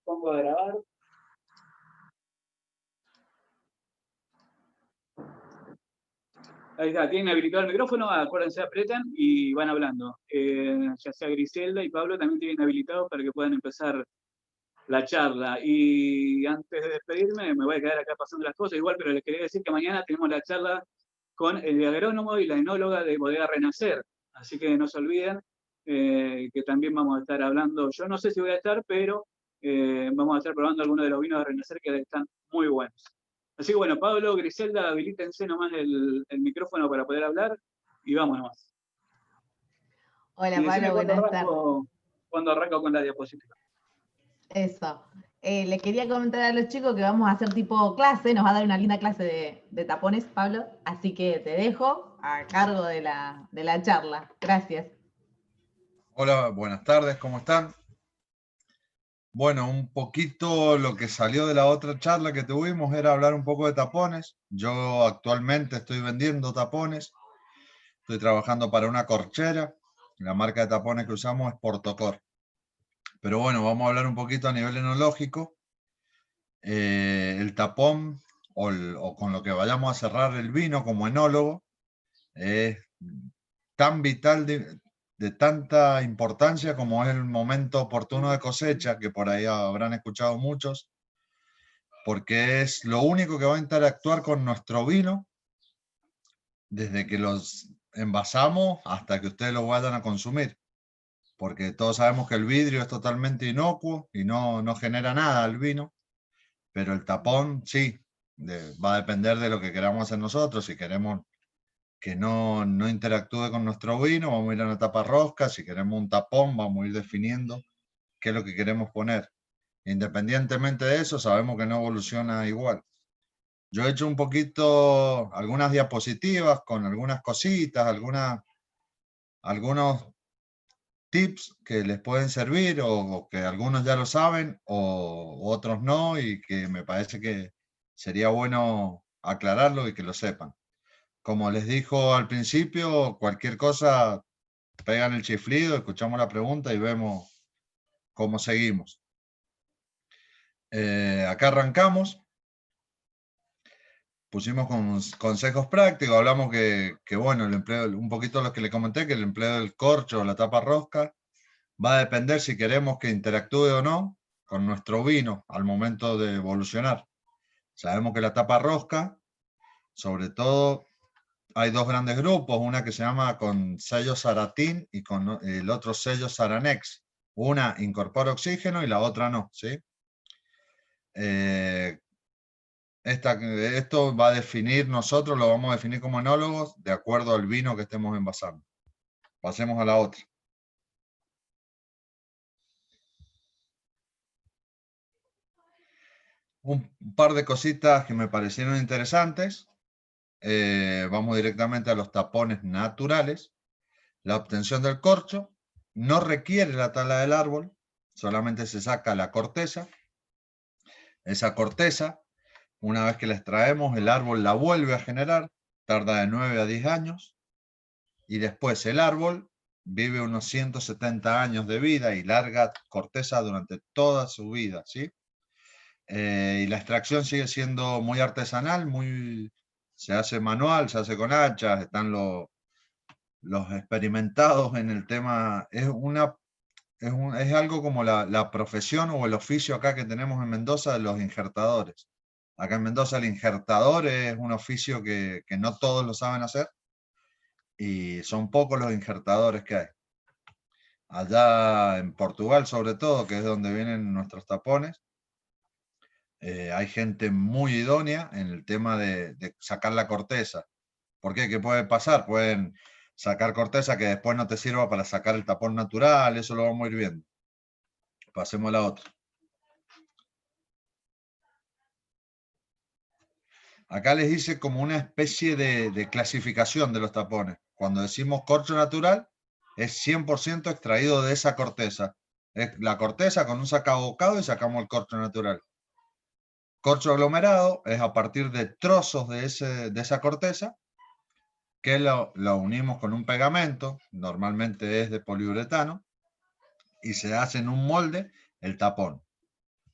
Pongo a grabar. Ahí está, tienen habilitado el micrófono, acuérdense, apretan y van hablando. Ya sea Griselda y Pablo también tienen habilitado para que puedan empezar la charla. Y antes de despedirme, me voy a quedar acá pasando las cosas igual, pero les quería decir que mañana tenemos la charla con el agrónomo y la enóloga de Bodega Renacer. Así que no se olviden que también vamos a estar hablando. Yo no sé si voy a estar, pero vamos a estar probando algunos de los vinos de Renacer que están muy buenos. Así que bueno, Pablo, Griselda, habilítense nomás el micrófono para poder hablar y vamos nomás. Hola, Y decime Pablo, buenas tardes. cuándo arranco con la diapositiva. Eso. Le quería comentar a los chicos que vamos a hacer tipo clase, nos va a dar una linda clase de tapones, Pablo, así que te dejo a cargo de la charla. Gracias. Hola, buenas tardes, ¿cómo están? Bueno, un poquito lo que salió de la otra charla que tuvimos era hablar un poco de tapones. Yo actualmente estoy vendiendo tapones, estoy trabajando para una corchera, la marca de tapones que usamos es Portocor. Pero bueno, vamos a hablar un poquito a nivel enológico. El tapón o con lo que vayamos a cerrar el vino como enólogo es tan vital de tanta importancia como es el momento oportuno de cosecha, que por ahí habrán escuchado muchos, porque es lo único que va a interactuar con nuestro vino desde que los envasamos hasta que ustedes lo vayan a consumir. Porque todos sabemos que el vidrio es totalmente inocuo y no genera nada al vino, pero el tapón sí, va a depender de lo que queramos hacer nosotros. Si queremos que no interactúe con nuestro vino, vamos a ir a una tapa rosca. Si queremos un tapón, vamos a ir definiendo qué es lo que queremos poner. Independientemente de eso, sabemos que no evoluciona igual. Yo he hecho un poquito, algunas diapositivas con algunas cositas, algunos tips que les pueden servir o que algunos ya lo saben o otros no, y que me parece que sería bueno aclararlo y que lo sepan. Como les dijo al principio, cualquier cosa, pegan el chiflido, escuchamos la pregunta y vemos cómo seguimos. Acá arrancamos. Pusimos con consejos prácticos, hablamos que bueno, el empleo, un poquito lo que le comenté, que el empleo del corcho o la tapa rosca va a depender si queremos que interactúe o no con nuestro vino al momento de evolucionar. Sabemos que la tapa rosca, sobre todo, hay dos grandes grupos, una que se llama con sello Saratín y con el otro sello Saranex. Una incorpora oxígeno y la otra no, ¿sí? Esto va a definir, nosotros lo vamos a definir como enólogos de acuerdo al vino que estemos envasando. Pasemos a la otra. Un par de cositas que me parecieron interesantes. Vamos directamente a los tapones naturales. La obtención del corcho no requiere la tala del árbol, solamente se saca la corteza. Esa corteza, una vez que la extraemos, el árbol la vuelve a generar, tarda de 9 a 10 años, y después el árbol vive unos 170 años de vida y larga corteza durante toda su vida, ¿sí? Y la extracción sigue siendo muy artesanal, se hace manual, se hace con hachas, están los experimentados en el tema. Es algo como la profesión o el oficio acá que tenemos en Mendoza de los injertadores. Acá en Mendoza el injertador es un oficio que no todos lo saben hacer y son pocos los injertadores que hay. Allá en Portugal sobre todo, que es donde vienen nuestros tapones, hay gente muy idónea en el tema de sacar la corteza. ¿Por qué? ¿Qué puede pasar? Pueden sacar corteza que después no te sirva para sacar el tapón natural, eso lo vamos a ir viendo. Pasemos a la otra. Acá les hice como una especie de clasificación de los tapones. Cuando decimos corcho natural, es 100% extraído de esa corteza. Es la corteza con un sacabocado y sacamos el corcho natural. Corcho aglomerado es a partir de trozos de esa corteza que lo unimos con un pegamento, normalmente es de poliuretano, y se hace en un molde el tapón.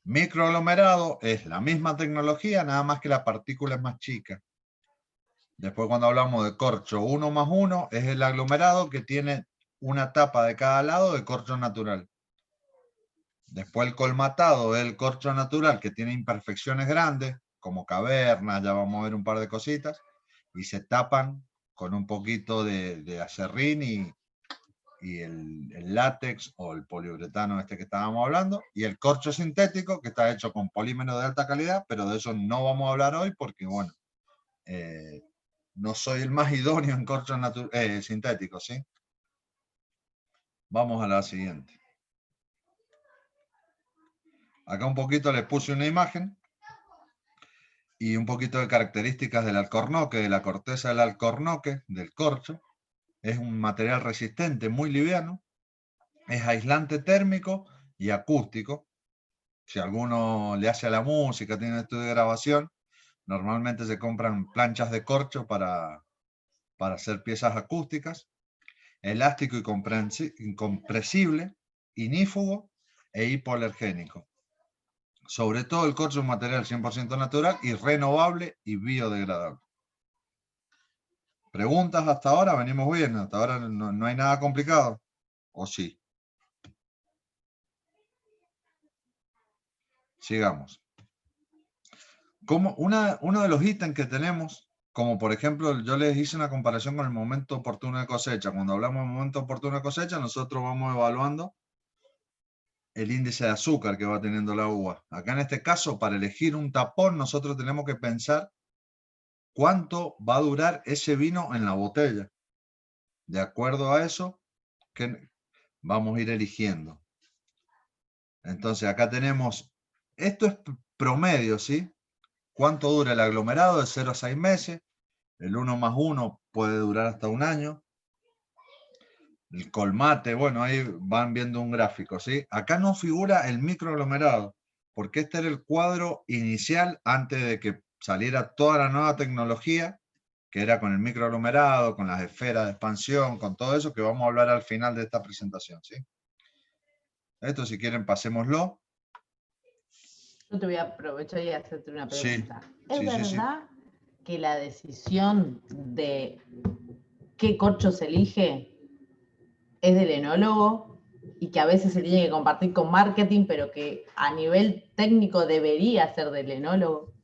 Microaglomerado es la misma tecnología, nada más que la partícula es más chica. Después cuando hablamos de corcho 1+1, es el aglomerado que tiene una tapa de cada lado de corcho natural. Después el colmatado es el corcho natural que tiene imperfecciones grandes, como cavernas, ya vamos a ver un par de cositas, y se tapan con un poquito de acerrín y el látex o el poliuretano este que estábamos hablando, y el corcho sintético que está hecho con polímero de alta calidad, pero de eso no vamos a hablar hoy porque, bueno, no soy el más idóneo en corchos sintéticos, ¿sí? Vamos a la siguiente. Acá un poquito les puse una imagen y un poquito de características del alcornoque, de la corteza del alcornoque, del corcho. Es un material resistente, muy liviano, es aislante térmico y acústico. Si alguno le hace a la música, tiene un estudio de grabación, normalmente se compran planchas de corcho para hacer piezas acústicas. Elástico y compresible, inífugo e hipoalergénico. Sobre todo el corcho es un material 100% natural y renovable y biodegradable. ¿Preguntas hasta ahora? ¿Venimos bien? ¿Hasta ahora no hay nada complicado? ¿O sí? Sigamos. Uno de los ítems que tenemos, como por ejemplo, yo les hice una comparación con el momento oportuno de cosecha. Cuando hablamos de momento oportuno de cosecha, nosotros vamos evaluando el índice de azúcar que va teniendo la uva. Acá en este caso, para elegir un tapón, nosotros tenemos que pensar cuánto va a durar ese vino en la botella. De acuerdo a eso, que vamos a ir eligiendo. Entonces acá tenemos, esto es promedio, ¿sí? ¿Cuánto dura el aglomerado? De 0 a 6 meses. El 1+1 puede durar hasta un año. El colmate, bueno, ahí van viendo un gráfico, ¿sí? Acá no figura el microaglomerado, porque este era el cuadro inicial antes de que saliera toda la nueva tecnología, que era con el microaglomerado, con las esferas de expansión, con todo eso que vamos a hablar al final de esta presentación, ¿sí? Esto, si quieren, pasémoslo. Yo te voy a aprovechar y hacerte una pregunta. Sí, ¿Es sí. verdad que la decisión de qué corcho se elige es del enólogo y que a veces se tiene que compartir con marketing, pero que a nivel técnico debería ser del enólogo?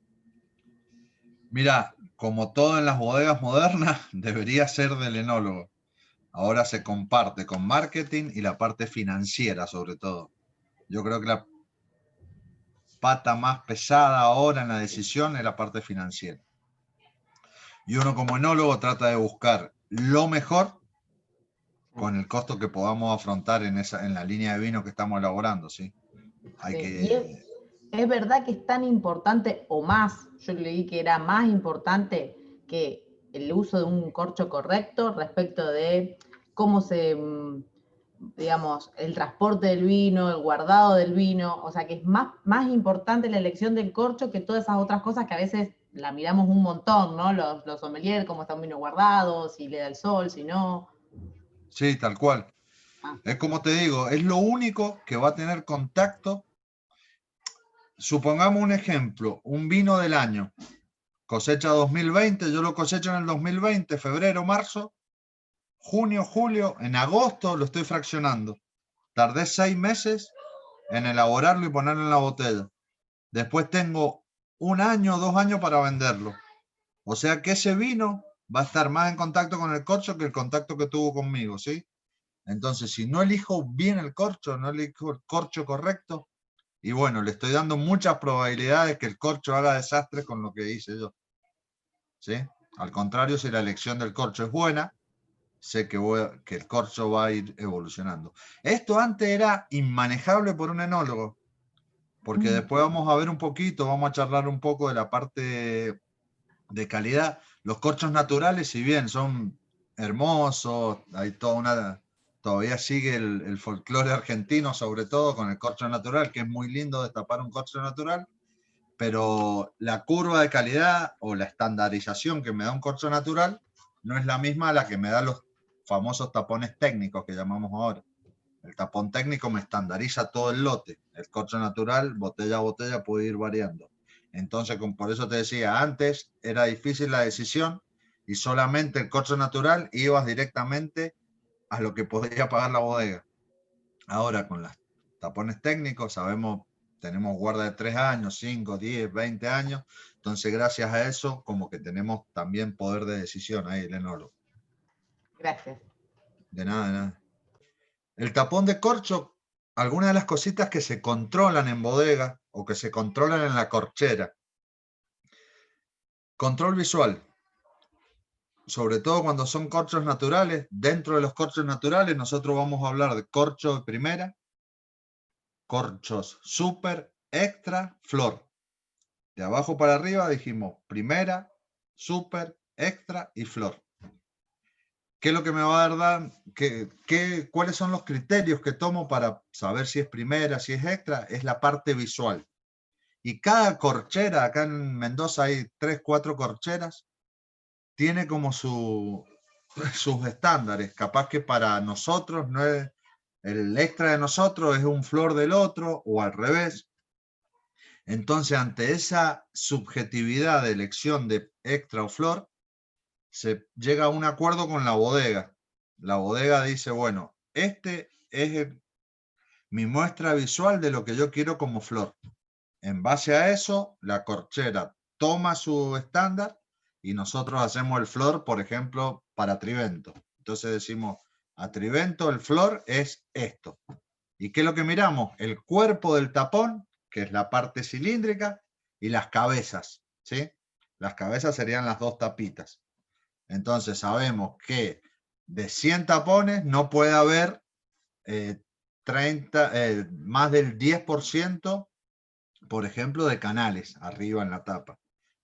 Mira, como todo en las bodegas modernas, debería ser del enólogo. Ahora se comparte con marketing y la parte financiera, sobre todo. Yo creo que la pata más pesada ahora en la decisión es la parte financiera. Y uno como enólogo trata de buscar lo mejor con el costo que podamos afrontar en la línea de vino que estamos elaborando, ¿sí? ¿Y es verdad que es tan importante o más? Yo leí que era más importante que el uso de un corcho correcto respecto de cómo se, digamos, el transporte del vino, el guardado del vino, o sea que es más importante la elección del corcho que todas esas otras cosas que a veces la miramos un montón, ¿no? Los sommeliers, cómo está un vino guardado, si le da el sol, si no. Sí, tal cual. Ah. Es como te digo, es lo único que va a tener contacto. Supongamos un ejemplo, un vino del año, cosecha 2020, yo lo cosecho en el 2020, febrero, marzo, junio, julio, en agosto lo estoy fraccionando. Tardé 6 meses en elaborarlo y ponerlo en la botella. Después tengo 1 año, 2 años para venderlo. O sea que ese vino va a estar más en contacto con el corcho que el contacto que tuvo conmigo, ¿sí? Entonces, si no elijo bien el corcho, no elijo el corcho correcto, y bueno, le estoy dando muchas probabilidades que el corcho haga desastre con lo que hice yo, ¿sí? Al contrario, si la elección del corcho es buena, sé que el corcho va a ir evolucionando. Esto antes era inmanejable por un enólogo, porque después vamos a ver un poquito, vamos a charlar un poco de la parte de calidad. Los corchos naturales, si bien son hermosos, hay todavía sigue el folclore argentino, sobre todo con el corcho natural, que es muy lindo destapar un corcho natural, pero la curva de calidad o la estandarización que me da un corcho natural no es la misma a la que me da los famosos tapones técnicos que llamamos ahora. El tapón técnico me estandariza todo el lote. El corcho natural, botella a botella, puede ir variando. Entonces, por eso te decía, antes era difícil la decisión y solamente el corcho natural ibas directamente a lo que podía pagar la bodega. Ahora, con los tapones técnicos, sabemos, tenemos guarda de 3 años, 5, 10, 20 años. Entonces, gracias a eso, como que tenemos también poder de decisión ahí, Lenolo. Gracias. De nada, de nada. El tapón de corcho, algunas de las cositas que se controlan en bodega o que se controlan en la corchera. Control visual. Sobre todo cuando son corchos naturales. Dentro de los corchos naturales nosotros vamos a hablar de corcho de primera, corchos super, extra, flor. De abajo para arriba dijimos primera, super, extra y flor. ¿Qué es lo que me va a dar? ¿Cuáles son los criterios que tomo para saber si es primera, si es extra? Es la parte visual. Y cada corchera, acá en Mendoza hay 3, 4 corcheras, tiene como sus estándares. Capaz que para nosotros no es el extra de nosotros, es un flor del otro o al revés. Entonces, ante esa subjetividad de elección de extra o flor, se llega a un acuerdo con la bodega. La bodega dice, bueno, este es mi muestra visual de lo que yo quiero como flor. En base a eso, la corchera toma su estándar y nosotros hacemos el flor, por ejemplo, para Trivento. Entonces decimos, a Trivento el flor es esto. ¿Y qué es lo que miramos? El cuerpo del tapón, que es la parte cilíndrica, y las cabezas, ¿sí? Las cabezas serían las 2 tapitas. Entonces sabemos que de 100 tapones no puede haber más del 10%, por ejemplo, de canales arriba en la tapa.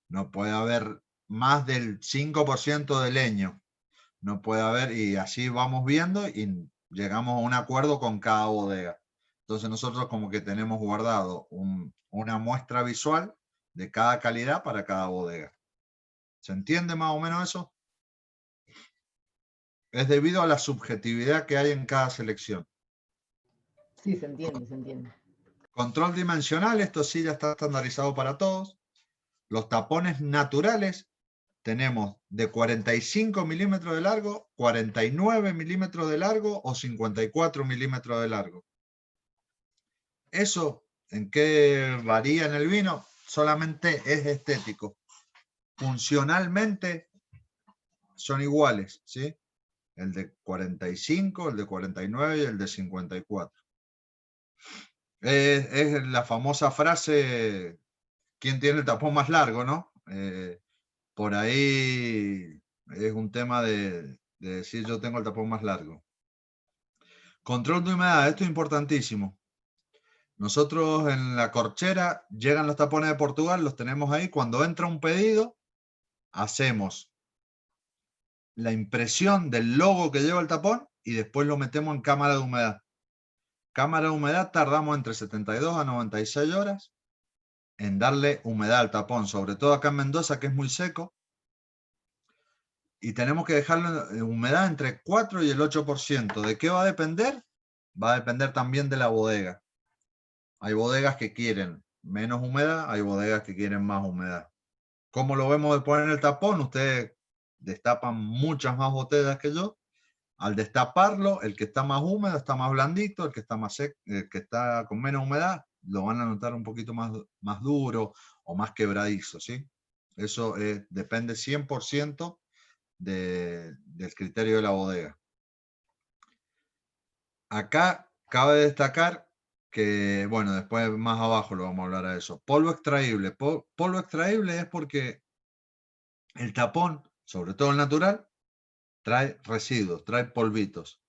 No puede haber más del 5% de leño. No puede haber, y así vamos viendo y llegamos a un acuerdo con cada bodega. Entonces nosotros como que tenemos guardado una muestra visual de cada calidad para cada bodega. ¿Se entiende más o menos eso? Es debido a la subjetividad que hay en cada selección. Sí, se entiende, se entiende. Control dimensional, esto sí ya está estandarizado para todos. Los tapones naturales tenemos de 45 milímetros de largo, 49 milímetros de largo o 54 milímetros de largo. ¿Eso en qué varía en el vino? Solamente es estético. Funcionalmente son iguales, ¿sí? El de 45, el de 49 y el de 54. Es la famosa frase, ¿quién tiene el tapón más largo, no? Por ahí es un tema de decir yo tengo el tapón más largo. Control de humedad, esto es importantísimo. Nosotros en la corchera llegan los tapones de Portugal, los tenemos ahí. Cuando entra un pedido, hacemos la impresión del logo que lleva el tapón y después lo metemos en cámara de humedad. Cámara de humedad tardamos entre 72 a 96 horas en darle humedad al tapón, sobre todo acá en Mendoza, que es muy seco. Y tenemos que dejarlo en humedad entre 4 y el 8%. ¿De qué va a depender? Va a depender también de la bodega. Hay bodegas que quieren menos humedad, hay bodegas que quieren más humedad. ¿Cómo lo vemos de poner el tapón? Ustedes destapan muchas más botellas que yo. Al destaparlo, el que está más húmedo está más blandito, el que está más seco, el que está con menos humedad, lo van a notar un poquito más duro o más quebradizo, ¿sí? Eso depende 100% del criterio de la bodega. Acá cabe destacar que, bueno, después más abajo lo vamos a hablar a eso. Polvo extraíble. Polvo extraíble es porque el tapón, sobre todo el natural, trae residuos, trae polvitos.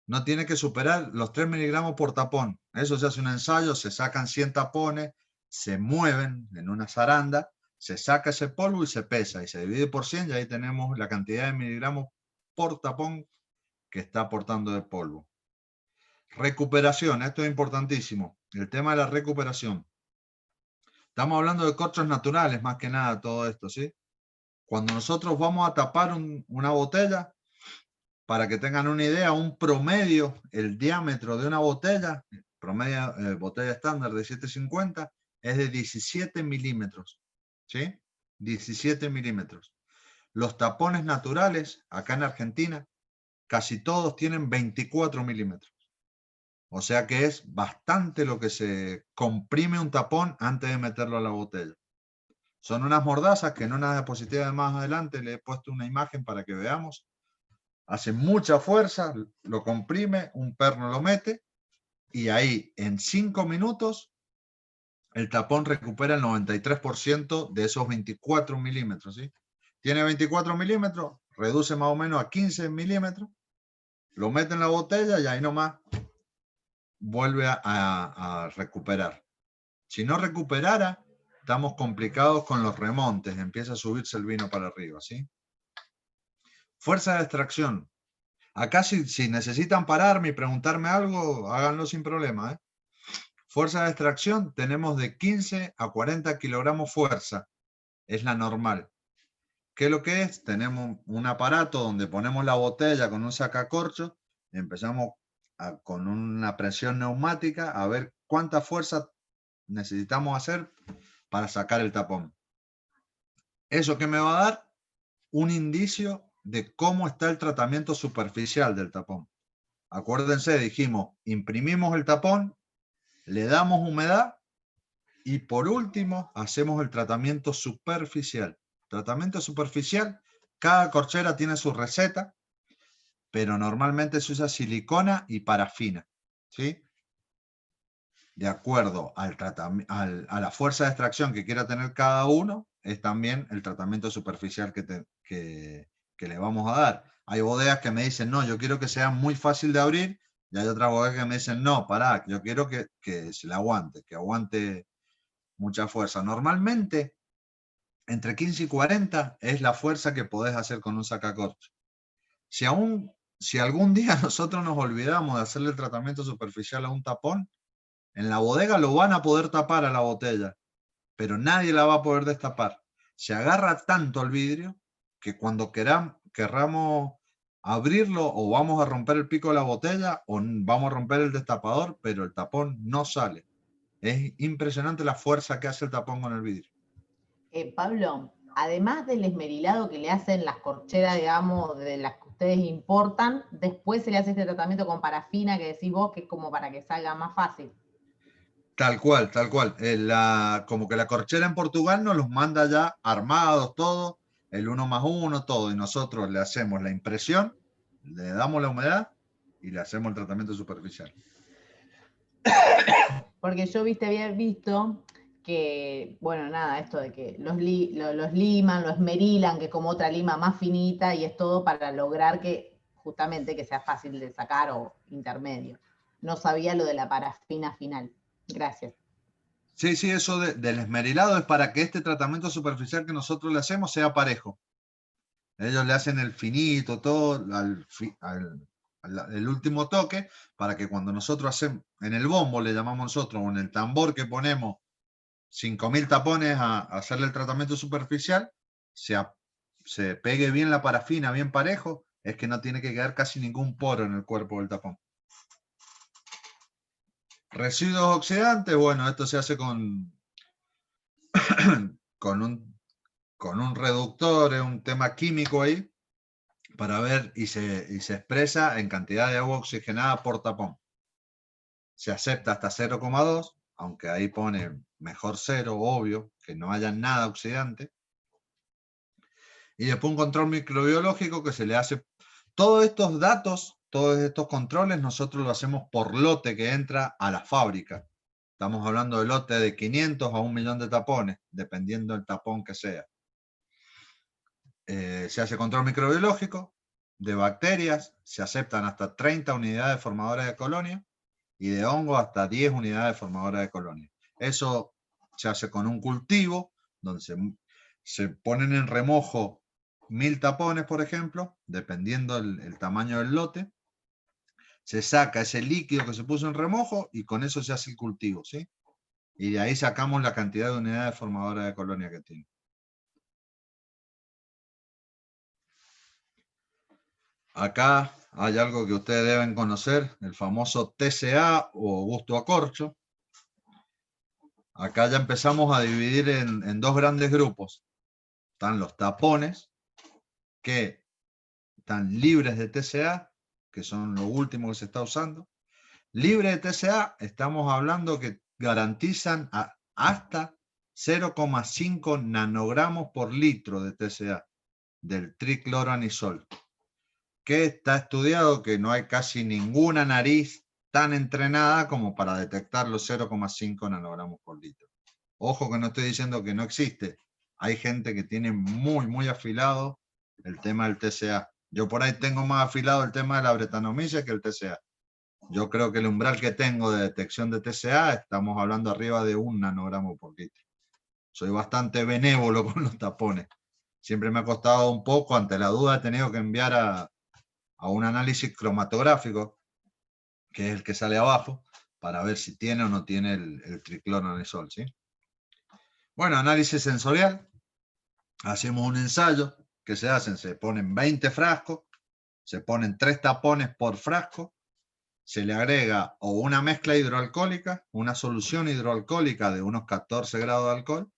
No tiene que superar los 3 miligramos por tapón. Eso se hace un ensayo, se sacan 100 tapones, se mueven en una zaranda, se saca ese polvo y se pesa y se divide por 100 y ahí tenemos la cantidad de miligramos por tapón que está aportando de polvo. Recuperación, esto es importantísimo. El tema de la recuperación. Estamos hablando de corchos naturales más que nada todo esto, ¿sí? Cuando nosotros vamos a tapar una botella, para que tengan una idea, un promedio, el diámetro de una botella, promedio botella estándar de 750, es de 17 milímetros, ¿sí? 17 milímetros. Los tapones naturales, acá en Argentina, casi todos tienen 24 milímetros. O sea que es bastante lo que se comprime un tapón antes de meterlo a la botella. Son unas mordazas que en una diapositiva de más adelante le he puesto una imagen para que veamos. Hace mucha fuerza, lo comprime, un perno lo mete y ahí en 5 minutos el tapón recupera el 93% de esos 24 milímetros. ¿Sí? Tiene 24 milímetros, reduce más o menos a 15 milímetros, lo mete en la botella y ahí nomás vuelve a recuperar. Si no recuperara, estamos complicados con los remontes, empieza a subirse el vino para arriba. ¿Sí? Fuerza de extracción. Acá si necesitan pararme y preguntarme algo, háganlo sin problema. Fuerza de extracción tenemos de 15 a 40 kilogramos fuerza. Es la normal. ¿Qué es lo que es? Tenemos un aparato donde ponemos la botella con un sacacorcho y empezamos con una presión neumática a ver cuánta fuerza necesitamos hacer para sacar el tapón. ¿Eso qué me va a dar? Un indicio de cómo está el tratamiento superficial del tapón. Acuérdense, dijimos, imprimimos el tapón, le damos humedad y por último hacemos el tratamiento superficial. Tratamiento superficial, cada corchera tiene su receta, pero normalmente se usa silicona y parafina, ¿sí? De acuerdo a la fuerza de extracción que quiera tener cada uno, es también el tratamiento superficial que le vamos a dar. Hay bodegas que me dicen, no, yo quiero que sea muy fácil de abrir, y hay otras bodegas que me dicen, no, pará, yo quiero que se le aguante, que aguante mucha fuerza. Normalmente, entre 15 y 40 es la fuerza que podés hacer con un sacacorcho. Si algún día nosotros nos olvidamos de hacerle el tratamiento superficial a un tapón, en la bodega lo van a poder tapar a la botella, pero nadie la va a poder destapar. Se agarra tanto el vidrio que cuando querramos abrirlo o vamos a romper el pico de la botella o vamos a romper el destapador, pero el tapón no sale. Es impresionante la fuerza que hace el tapón con el vidrio. Pablo, además del esmerilado que le hacen las corcheras, digamos, de las que ustedes importan, después se le hace este tratamiento con parafina que decís vos, que es como para que salga más fácil. Tal cual, tal cual. Como que la corchera en Portugal nos los manda ya armados, todo, el 1+1, todo, y nosotros le hacemos la impresión, le damos la humedad y le hacemos el tratamiento superficial. Porque yo, había visto que, bueno, nada, esto de que los liman, lo esmerilan, que es como otra lima más finita, y es todo para lograr que, justamente, que sea fácil de sacar o intermedio. No sabía lo de la parafina final. Gracias. Sí, sí, eso del esmerilado es para que este tratamiento superficial que nosotros le hacemos sea parejo. Ellos le hacen el finito, todo, el último toque, para que cuando nosotros hacemos, en el bombo le llamamos nosotros, o en el tambor que ponemos 5.000 tapones a hacerle el tratamiento superficial, se pegue bien la parafina, bien parejo, es que no tiene que quedar casi ningún poro en el cuerpo del tapón. Residuos oxidantes, bueno, esto se hace con un reductor, es un tema químico ahí, para ver, y se expresa en cantidad de agua oxigenada por tapón. Se acepta hasta 0,2, aunque ahí pone mejor 0, obvio, que no haya nada oxidante. Y después un control microbiológico que se le hace. Todos estos datos, todos estos controles, nosotros lo hacemos por lote que entra a la fábrica. Estamos hablando de lote de 500 a 1.000.000 de tapones, dependiendo del tapón que sea. Se hace control microbiológico de bacterias, se aceptan hasta 30 unidades formadoras de colonia y de hongo hasta 10 unidades formadoras de colonia. Eso se hace con un cultivo donde se ponen en remojo 1.000 tapones, por ejemplo, dependiendo el tamaño del lote. Se saca ese líquido que se puso en remojo y con eso se hace el cultivo, ¿sí? Y de ahí sacamos la cantidad de unidades formadoras de colonia que tiene. Acá hay algo que ustedes deben conocer, el famoso TCA o gusto a corcho. Acá ya empezamos a dividir en dos grandes grupos. Están los tapones, que están libres de TCA, que son lo último que se está usando. Libre de TCA, estamos hablando que garantizan hasta 0,5 nanogramos por litro de TCA, del tricloroanisol, que está estudiado que no hay casi ninguna nariz tan entrenada como para detectar los 0,5 nanogramos por litro. Ojo que no estoy diciendo que no existe. Hay gente que tiene muy afilado el tema del TCA. Yo por ahí tengo más afilado el tema de la bretanomicina que el TCA. Yo creo que el umbral que tengo de detección de TCA, estamos hablando arriba de 1 nanogramo por litro. Soy bastante benévolo con los tapones. Siempre me ha costado un poco, ante la duda he tenido que enviar a un análisis cromatográfico, que es el que sale abajo, para ver si tiene o no tiene el tricloroanisol, ¿sí? Bueno, análisis sensorial. Hacemos un ensayo que se ponen 20 frascos, se ponen 3 tapones por frasco, se le agrega o una mezcla hidroalcohólica, una solución hidroalcohólica de unos 14 grados de alcohol,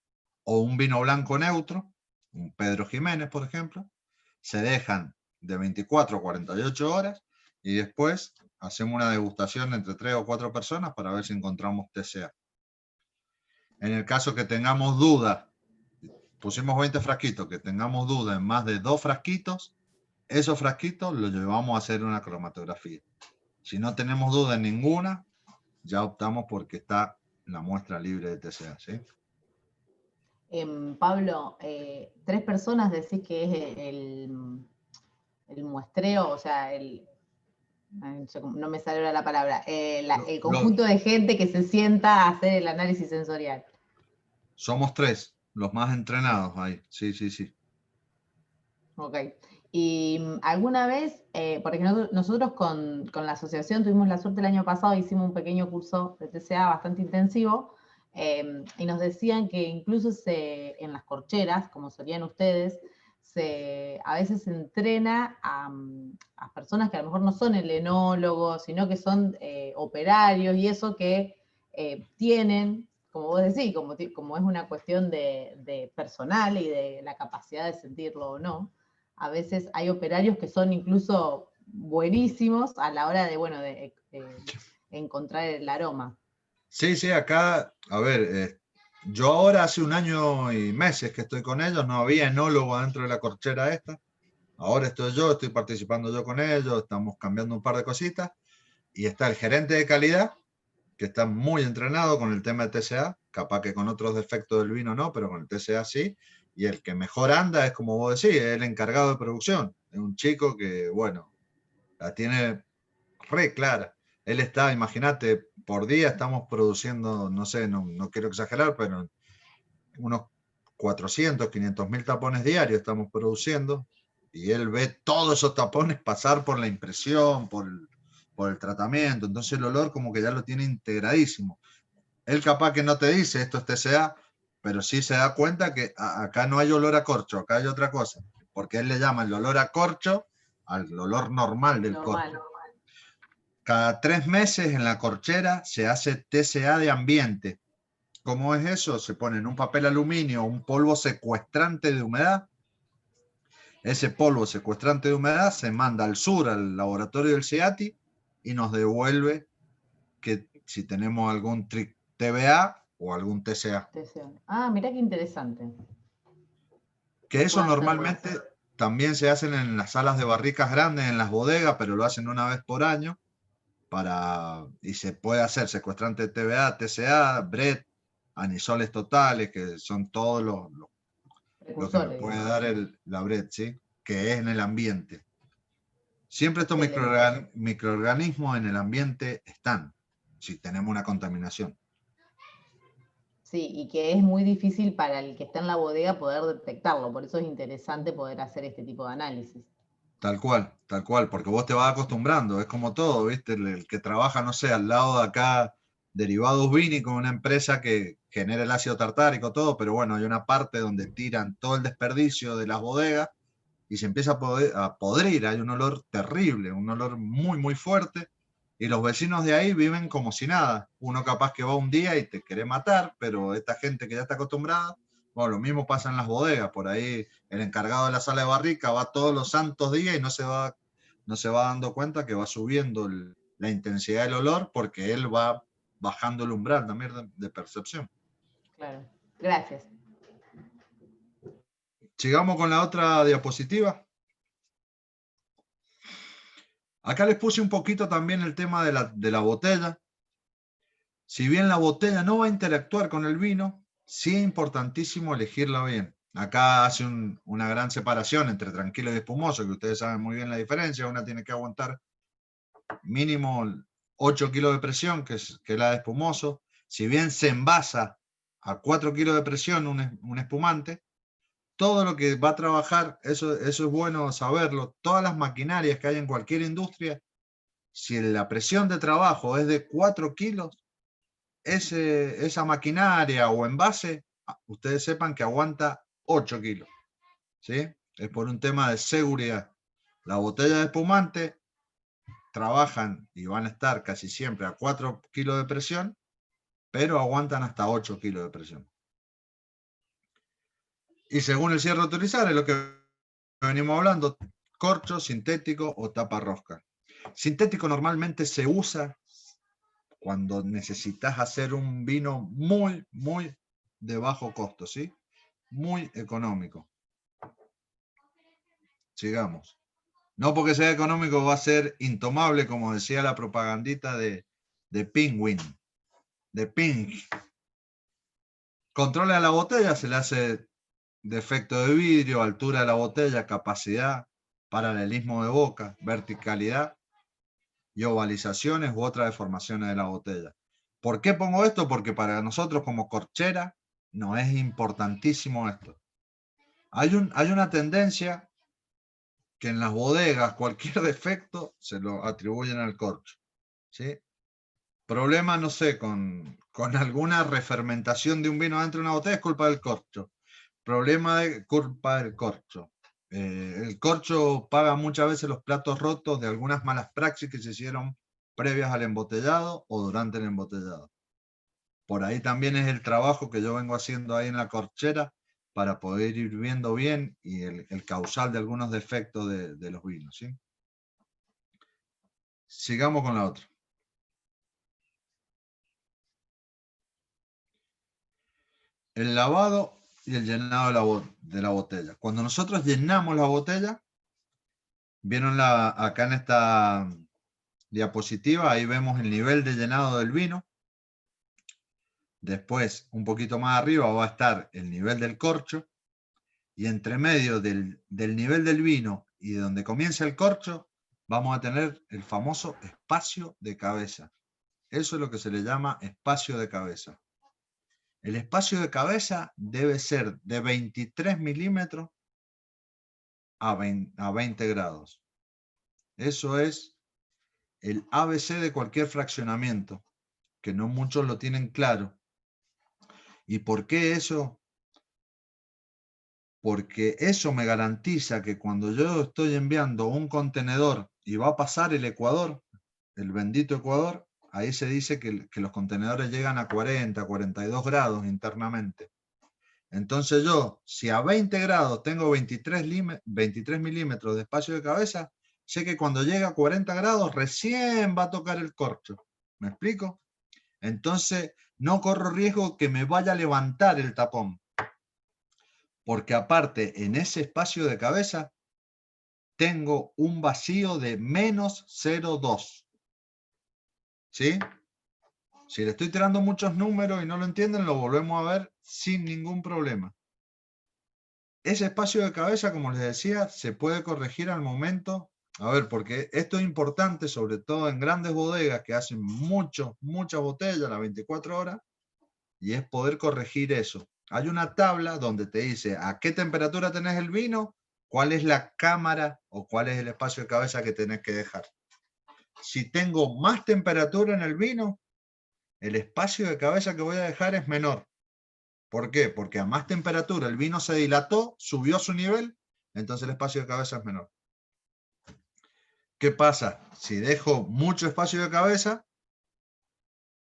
o un vino blanco neutro, un Pedro Jiménez, por ejemplo. Se dejan de 24 a 48 horas y después hacemos una degustación entre 3 o 4 personas para ver si encontramos TCA. En el caso que tengamos dudas, pusimos 20 frasquitos, que tengamos dudas en más de 2 frasquitos, esos frasquitos los llevamos a hacer una cromatografía. Si no tenemos duda en ninguna, ya optamos porque está la muestra libre de TCA, ¿sí? Pablo, 3 personas decís que es el muestreo, o sea, no me sale ahora la palabra, el conjunto de gente que se sienta a hacer el análisis sensorial. Somos 3, los más entrenados ahí, sí. Ok. Y alguna vez, porque nosotros con la asociación tuvimos la suerte el año pasado, hicimos un pequeño curso de TCA bastante intensivo, y nos decían que incluso en las corcheras, como solían ustedes, a veces se entrena a personas que a lo mejor no son helenólogos, sino que son operarios y eso que tienen, como vos decís, como es una cuestión de personal y de la capacidad de sentirlo o no. A veces hay operarios que son incluso buenísimos a la hora de encontrar el aroma. Sí, acá, a ver, yo ahora hace 1 año y meses que estoy con ellos, no había enólogo dentro de la corchera esta. Ahora estoy participando yo con ellos, estamos cambiando un par de cositas. Y está el gerente de calidad, que está muy entrenado con el tema de TCA, capaz que con otros defectos del vino no, pero con el TCA sí. Y el que mejor anda es, como vos decís, es el encargado de producción. Es un chico que, bueno, la tiene re clara. Él está, imagínate, por día estamos produciendo, no sé, no quiero exagerar, pero unos 400, 500 mil tapones diarios estamos produciendo. Y él ve todos esos tapones pasar por la impresión, por el tratamiento. Entonces el olor como que ya lo tiene integradísimo. Él capaz que no te dice esto es TCA, pero sí se da cuenta que acá no hay olor a corcho, acá hay otra cosa. Porque él le llama el olor a corcho al olor normal del corcho. Cada 3 meses en la corchera se hace TCA de ambiente. ¿Cómo es eso? Se pone en un papel aluminio un polvo secuestrante de humedad. Ese polvo secuestrante de humedad se manda al sur, al laboratorio del CIATI, y nos devuelve que si tenemos algún TBA o algún TCA. Ah, mirá qué interesante. Que eso normalmente también se hacen en las salas de barricas grandes, en las bodegas, pero lo hacen una vez por año. Y se puede hacer secuestrante de TBA, TCA, BRET, anisoles totales, que son todos lo que nos puede dar la BRET, ¿sí? Que es en el ambiente. Siempre estos microorganismos en el ambiente están, si tenemos una contaminación. Sí, y que es muy difícil para el que está en la bodega poder detectarlo, por eso es interesante poder hacer este tipo de análisis. Tal cual, porque vos te vas acostumbrando, es como todo, ¿viste? El que trabaja, no sé, al lado de acá, derivados vinílicos, una empresa que genera el ácido tartárico, todo, pero bueno, hay una parte donde tiran todo el desperdicio de las bodegas y se empieza a podrir, hay un olor terrible, un olor muy, muy fuerte, y los vecinos de ahí viven como si nada. Uno capaz que va un día y te quiere matar, pero esta gente que ya está acostumbrada, bueno, lo mismo pasa en las bodegas, por ahí el encargado de la sala de barrica va todos los santos días y no se va dando cuenta que va subiendo la intensidad del olor porque él va bajando el umbral también de percepción. Claro. Gracias. Sigamos con la otra diapositiva. Acá les puse un poquito también el tema de la botella. Si bien la botella no va a interactuar con el vino, sí es importantísimo elegirla bien. Acá hace una gran separación entre tranquilo y espumoso, que ustedes saben muy bien la diferencia. Una tiene que aguantar mínimo 8 kilos de presión, que es la de espumoso. Si bien se envasa a 4 kilos de presión un espumante, todo lo que va a trabajar, eso es bueno saberlo, todas las maquinarias que hay en cualquier industria, si la presión de trabajo es de 4 kilos, esa maquinaria o envase, ustedes sepan que aguanta 8 kilos. ¿Sí? Es por un tema de seguridad. La botella de espumante trabajan y van a estar casi siempre a 4 kilos de presión, pero aguantan hasta 8 kilos de presión. Y según el cierre a utilizar, es lo que venimos hablando, corcho, sintético o tapa rosca. Sintético normalmente se usa cuando necesitas hacer un vino muy, muy de bajo costo, ¿sí? Muy económico. Sigamos. No porque sea económico va a ser intomable, como decía la propagandita de Penguin, de Ping. Controla la botella, se le hace defecto de vidrio, altura de la botella, capacidad, paralelismo de boca, verticalidad y ovalizaciones u otras deformaciones de la botella. ¿Por qué pongo esto? Porque para nosotros como corchera no es importantísimo esto. Hay una tendencia que en las bodegas cualquier defecto se lo atribuyen al corcho. ¿Sí? Problema, no sé, con alguna refermentación de un vino dentro de una botella es culpa del corcho. Problema de culpa del corcho. El corcho paga muchas veces los platos rotos de algunas malas praxis que se hicieron previas al embotellado o durante el embotellado. Por ahí también es el trabajo que yo vengo haciendo ahí en la corchera para poder ir viendo bien y el causal de algunos defectos de los vinos. ¿Sí? Sigamos con la otra. El lavado y el llenado de la botella. Cuando nosotros llenamos la botella, vieron acá en esta diapositiva, ahí vemos el nivel de llenado del vino. Después, un poquito más arriba, va a estar el nivel del corcho. Y entre medio del nivel del vino y de donde comienza el corcho, vamos a tener el famoso espacio de cabeza. Eso es lo que se le llama espacio de cabeza. El espacio de cabeza debe ser de 23 milímetros a 20 grados. Eso es el ABC de cualquier fraccionamiento, que no muchos lo tienen claro. ¿Y por qué eso? Porque eso me garantiza que cuando yo estoy enviando un contenedor y va a pasar el Ecuador, el bendito Ecuador, ahí se dice que los contenedores llegan a 40, 42 grados internamente. Entonces yo, si a 20 grados tengo 23 milímetros de espacio de cabeza, sé que cuando llega a 40 grados recién va a tocar el corcho. ¿Me explico? Entonces no corro riesgo que me vaya a levantar el tapón. Porque aparte, en ese espacio de cabeza, tengo un vacío de menos 0,2. ¿Sí? Si le estoy tirando muchos números y no lo entienden, lo volvemos a ver sin ningún problema. Ese espacio de cabeza, como les decía, se puede corregir al momento. A ver, porque esto es importante, sobre todo en grandes bodegas que hacen muchas botellas a las 24 horas, y es poder corregir eso. Hay una tabla donde te dice a qué temperatura tenés el vino, cuál es la cámara o cuál es el espacio de cabeza que tenés que dejar. Si tengo más temperatura en el vino, el espacio de cabeza que voy a dejar es menor. ¿Por qué? Porque a más temperatura el vino se dilató, subió su nivel entonces el espacio de cabeza es menor. ¿Qué pasa? Si dejo mucho espacio de cabeza,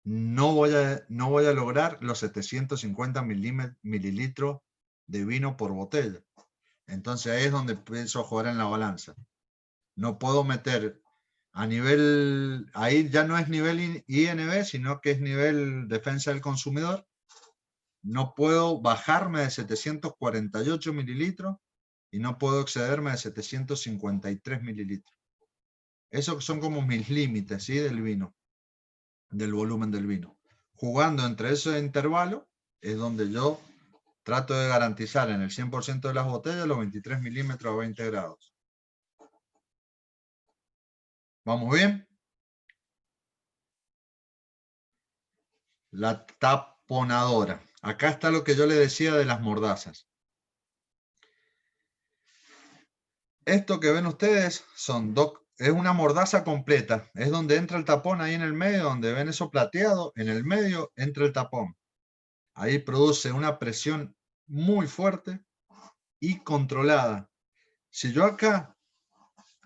no voy a lograr los 750 mililitros de vino por botella. Entonces ahí es donde empiezo a jugar en la balanza. No puedo meter a nivel, ahí ya no es nivel INB, sino que es nivel defensa del consumidor. No puedo bajarme de 748 mililitros y no puedo excederme de 753 mililitros. Esos son como mis límites, ¿sí? Del vino, del volumen del vino. Jugando entre ese intervalo es donde yo trato de garantizar en el 100% de las botellas los 23 milímetros a 20 grados. ¿Vamos bien? La taponadora. Acá está lo que yo le decía de las mordazas. Esto que ven ustedes es una mordaza completa. Es donde entra el tapón ahí en el medio, donde ven eso plateado. En el medio entra el tapón. Ahí produce una presión muy fuerte y controlada. Si yo acá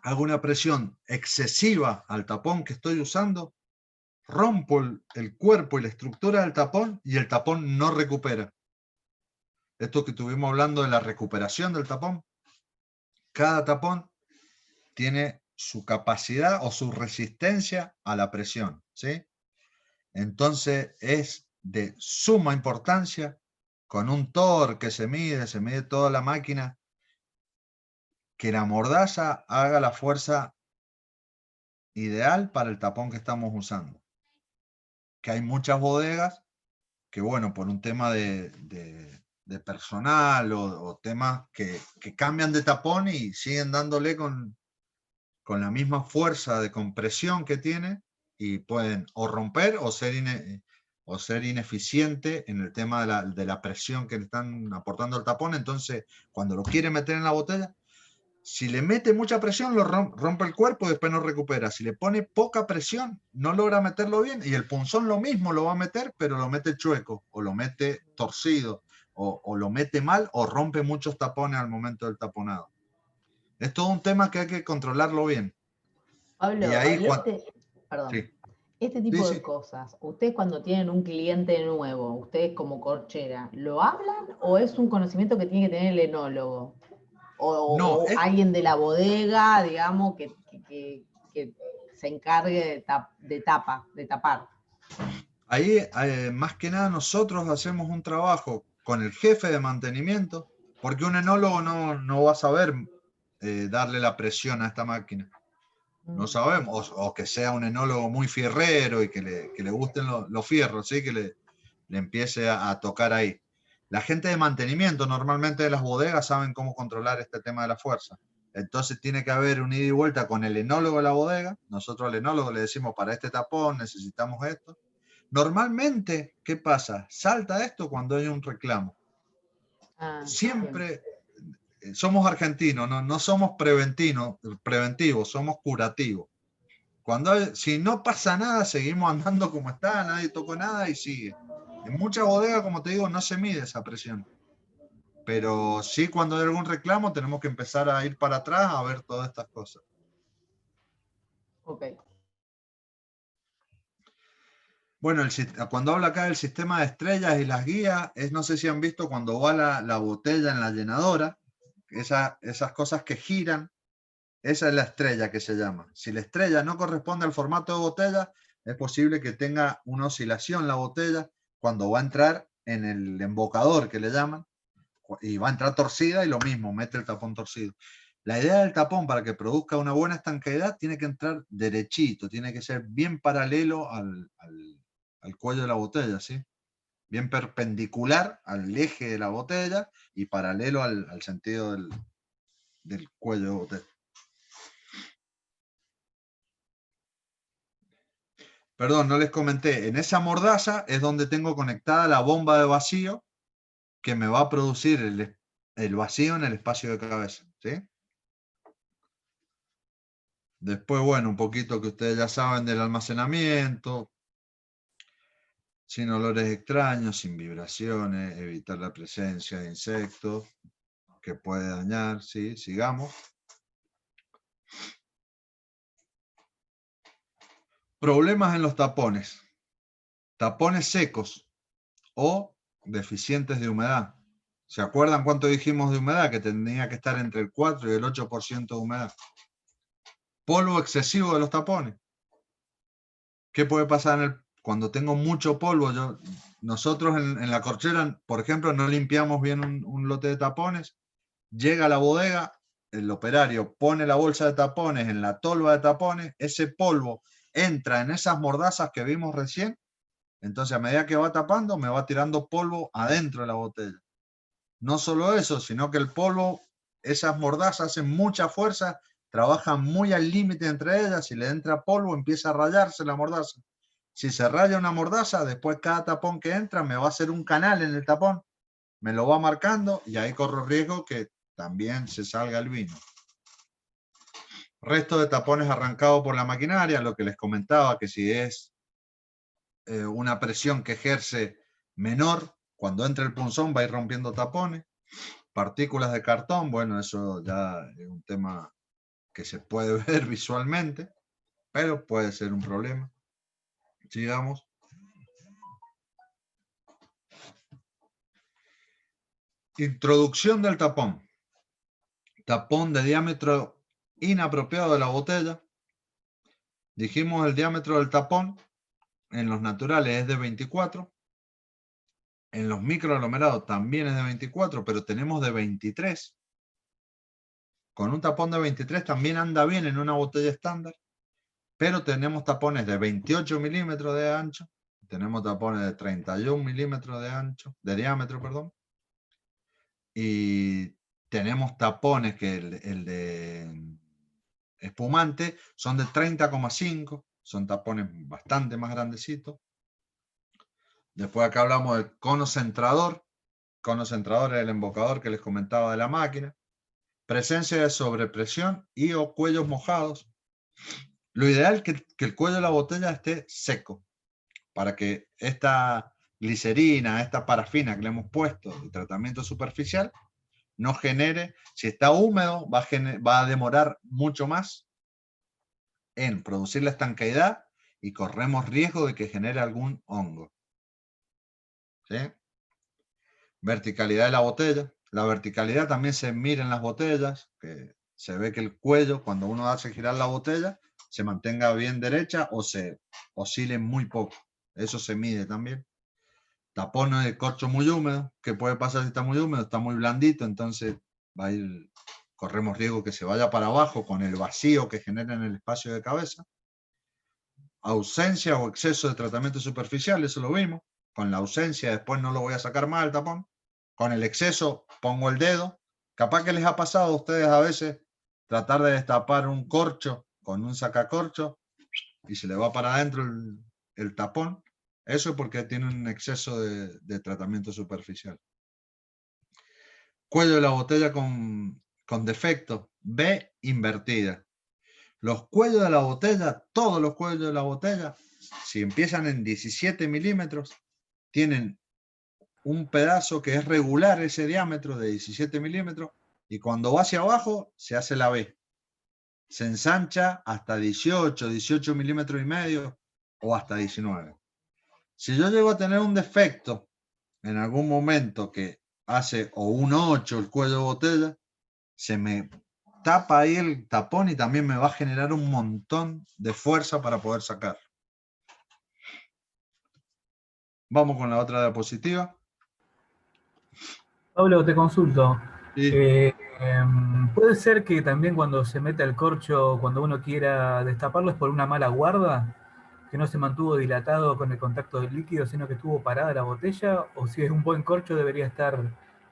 hago una presión excesiva al tapón que estoy usando, rompo el cuerpo y la estructura del tapón y el tapón no recupera. Esto que estuvimos hablando de la recuperación del tapón. Cada tapón tiene su capacidad o su resistencia a la presión, ¿sí? Entonces es de suma importancia, con un TOR que se mide toda la máquina, que la mordaza haga la fuerza ideal para el tapón que estamos usando. Que hay muchas bodegas que, bueno, por un tema de personal o temas que cambian de tapón y siguen dándole con la misma fuerza de compresión que tiene y pueden o romper o ser ineficiente en el tema de la presión que le están aportando al tapón. Entonces, cuando lo quiere meter en la botella, si le mete mucha presión, lo rompe el cuerpo y después no recupera. Si le pone poca presión, no logra meterlo bien. Y el punzón lo mismo lo va a meter, pero lo mete chueco, o lo mete torcido, o lo mete mal, o rompe muchos tapones al momento del taponado. Es todo un tema que hay que controlarlo bien. Pablo, Y ahí, perdón. sí. Este tipo Sí, de cosas, ustedes cuando tienen un cliente nuevo, ustedes como corchera, ¿lo hablan o es un conocimiento que tiene que tener el enólogo? No, O alguien de la bodega, digamos, que se encargue de tapar. ahí más que nada nosotros hacemos un trabajo con el jefe de mantenimiento, porque un enólogo no va a saber darle la presión a esta máquina. No sabemos, o que sea un enólogo muy fierrero y que le gusten los fierros, ¿sí? Que le empiece a tocar ahí. La gente de mantenimiento normalmente de las bodegas saben cómo controlar este tema de la fuerza. Entonces tiene que haber un ida y vuelta con el enólogo de la bodega. Nosotros al enólogo le decimos, para este tapón necesitamos esto. Normalmente, ¿qué pasa? Salta esto cuando hay un reclamo. Siempre somos argentinos, no somos preventivos, somos curativos. Si no pasa nada, seguimos andando como está, nadie tocó nada y sigue. En muchas bodegas, como te digo, no se mide esa presión. Pero sí, cuando hay algún reclamo, tenemos que empezar a ir para atrás a ver todas estas cosas. Ok. Bueno, cuando hablo acá del sistema de estrellas y las guías, no sé si han visto cuando va la botella en la llenadora, esas cosas que giran, esa es la estrella que se llama. Si la estrella no corresponde al formato de botella, es posible que tenga una oscilación la botella cuando va a entrar en el embocador que le llaman, y va a entrar torcida y lo mismo, mete el tapón torcido. La idea del tapón para que produzca una buena estanqueidad tiene que entrar derechito, tiene que ser bien paralelo al cuello de la botella, ¿sí? Bien perpendicular al eje de la botella y paralelo al sentido del cuello de botella. Perdón, no les comenté, en esa mordaza es donde tengo conectada la bomba de vacío que me va a producir el vacío en el espacio de cabeza, ¿sí? Después, bueno, un poquito que ustedes ya saben del almacenamiento, sin olores extraños, sin vibraciones, evitar la presencia de insectos, que puede dañar, sí, sigamos. Problemas en los tapones. Tapones secos o deficientes de humedad. ¿Se acuerdan cuánto dijimos de humedad? Que tenía que estar entre el 4 y el 8% de humedad. Polvo excesivo de los tapones. ¿Qué puede pasar cuando tengo mucho polvo? Nosotros en la corchera, por ejemplo, no limpiamos bien un lote de tapones. Llega a la bodega, el operario pone la bolsa de tapones en la tolva de tapones, ese polvo entra en esas mordazas que vimos recién, entonces a medida que va tapando me va tirando polvo adentro de la botella. No solo eso, sino que el polvo, esas mordazas hacen mucha fuerza, trabajan muy al límite entre ellas, si le entra polvo empieza a rayarse la mordaza. Si se raya una mordaza, después cada tapón que entra me va a hacer un canal en el tapón, me lo va marcando y ahí corro riesgo que también se salga el vino. Resto de tapones arrancados por la maquinaria, lo que les comentaba, que si es una presión que ejerce menor, cuando entra el punzón va a ir rompiendo tapones. Partículas de cartón, bueno, eso ya es un tema que se puede ver visualmente, pero puede ser un problema. Sigamos. Introducción del tapón. Tapón de diámetro inapropiado de la botella. Dijimos el diámetro del tapón en los naturales es de 24. En los microaglomerados también es de 24, pero tenemos de 23. Con un tapón de 23 también anda bien en una botella estándar, pero tenemos tapones de 28 milímetros de ancho, tenemos tapones de 31 milímetros de ancho, de diámetro, perdón, y tenemos tapones que el de espumante son de 30,5, son tapones bastante más grandecitos. Después acá hablamos del cono centrador. Cono centrador es el embocador que les comentaba de la máquina. Presencia de sobrepresión y o cuellos mojados. Lo ideal es que el cuello de la botella esté seco para que esta glicerina, esta parafina que le hemos puesto de tratamiento superficial no genere, si está húmedo va a demorar mucho más en producir la estanqueidad y corremos riesgo de que genere algún hongo. ¿Sí? Verticalidad de la botella. La verticalidad también se mira en las botellas, que se ve que el cuello, cuando uno hace girar la botella, se mantenga bien derecha o se oscile muy poco. Eso se mide también. Tapones de corcho muy húmedo. ¿Qué puede pasar si está muy húmedo? Está muy blandito, entonces va a ir, corremos riesgo que se vaya para abajo con el vacío que genera en el espacio de cabeza. Ausencia o exceso de tratamiento superficial, eso lo vimos. Con la ausencia después no lo voy a sacar más el tapón. Con el exceso pongo el dedo. Capaz que les ha pasado a ustedes a veces tratar de destapar un corcho con un sacacorcho y se le va para adentro el tapón. Eso es porque tiene un exceso de tratamiento superficial. Cuello de la botella con defecto. B invertida. Los cuellos de la botella, todos los cuellos de la botella, si empiezan en 17 milímetros, tienen un pedazo que es regular ese diámetro de 17 milímetros y cuando va hacia abajo se hace la B. Se ensancha hasta 18 milímetros y medio o hasta 19. Si yo llego a tener un defecto en algún momento que hace o un 8 el cuello de botella, se me tapa ahí el tapón y también me va a generar un montón de fuerza para poder sacar. Vamos con la otra diapositiva. Pablo, te consulto. Sí. ¿Puede ser que también cuando se mete el corcho, cuando uno quiera destaparlo, es por una mala guarda? ¿Que no se mantuvo dilatado con el contacto del líquido, sino que estuvo parada la botella? ¿O si es un buen corcho debería estar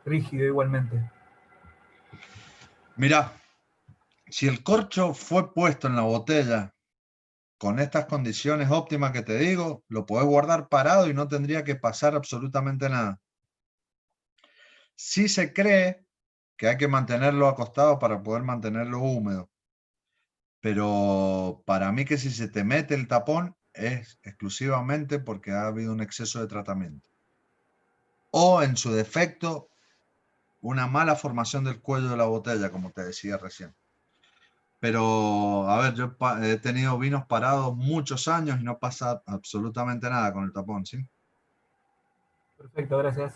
rígido igualmente? Mirá, si el corcho fue puesto en la botella con estas condiciones óptimas que te digo, lo podés guardar parado y no tendría que pasar absolutamente nada. Sí se cree que hay que mantenerlo acostado para poder mantenerlo húmedo. Pero para mí que si se te mete el tapón es exclusivamente porque ha habido un exceso de tratamiento. O en su defecto, una mala formación del cuello de la botella, como te decía recién. Pero, a ver, yo he tenido vinos parados muchos años y no pasa absolutamente nada con el tapón, ¿sí? Perfecto, gracias.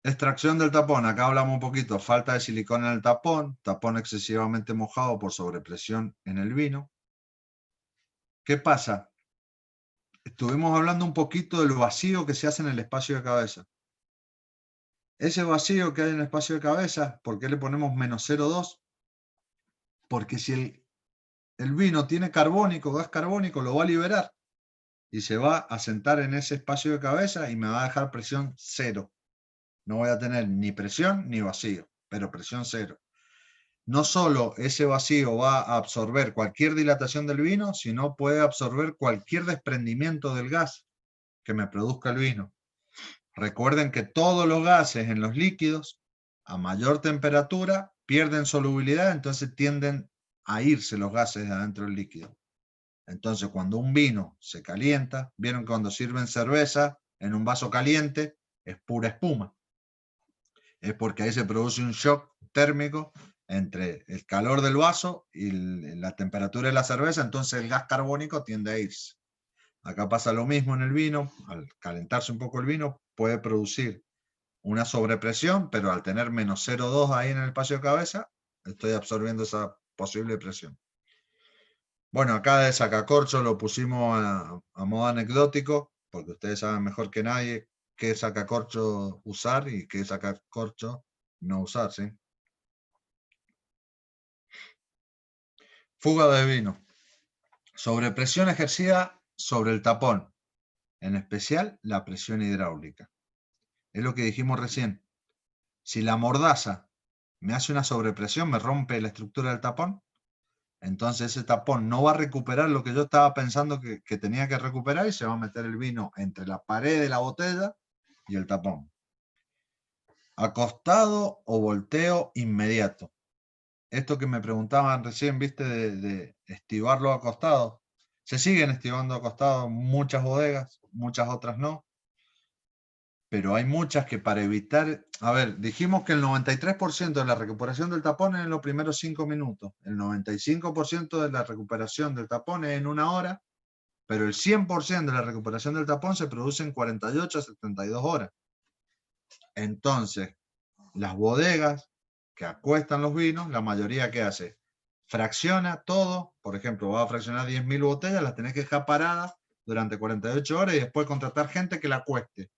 Extracción del tapón, acá hablamos un poquito, falta de silicona en el tapón, tapón excesivamente mojado por sobrepresión en el vino. ¿Qué pasa? Estuvimos hablando un poquito del vacío que se hace en el espacio de cabeza. Ese vacío que hay en el espacio de cabeza, ¿por qué le ponemos menos 0,2? Porque si el vino tiene carbónico, gas carbónico, lo va a liberar y se va a sentar en ese espacio de cabeza y me va a dejar presión 0. No voy a tener ni presión ni vacío, pero presión 0. No solo ese vacío va a absorber cualquier dilatación del vino, sino puede absorber cualquier desprendimiento del gas que me produzca el vino. Recuerden que todos los gases en los líquidos, a mayor temperatura, pierden solubilidad, entonces tienden a irse los gases de adentro del líquido. Entonces, cuando un vino se calienta, vieron que cuando sirven cerveza en un vaso caliente, es pura espuma. Es porque ahí se produce un shock térmico entre el calor del vaso y la temperatura de la cerveza, entonces el gas carbónico tiende a irse. Acá pasa lo mismo en el vino, al calentarse un poco el vino puede producir una sobrepresión, pero al tener menos 0,2 ahí en el espacio de cabeza, estoy absorbiendo esa posible presión. Bueno, acá de sacacorcho lo pusimos a modo anecdótico, porque ustedes saben mejor que nadie qué sacacorcho usar y qué sacacorcho no usar, ¿sí? Fuga de vino. Sobrepresión ejercida sobre el tapón, en especial la presión hidráulica. Es lo que dijimos recién. Si la mordaza me hace una sobrepresión, me rompe la estructura del tapón, entonces ese tapón no va a recuperar lo que yo estaba pensando que tenía que recuperar y se va a meter el vino entre la pared de la botella y el tapón. Acostado o volteo inmediato. Esto que me preguntaban recién, viste, de estivarlo acostado. Se siguen estivando acostados muchas bodegas, muchas otras no. Pero hay muchas que para evitar... A ver, dijimos que el 93% de la recuperación del tapón es en los primeros 5 minutos. El 95% de la recuperación del tapón es en 1 hora. Pero el 100% de la recuperación del tapón se produce en 48 a 72 horas. Entonces, las bodegas que acuestan los vinos, la mayoría que hace, fracciona todo, por ejemplo, va a fraccionar 10.000 botellas, las tenés que dejar paradas durante 48 horas y después contratar gente que la acueste.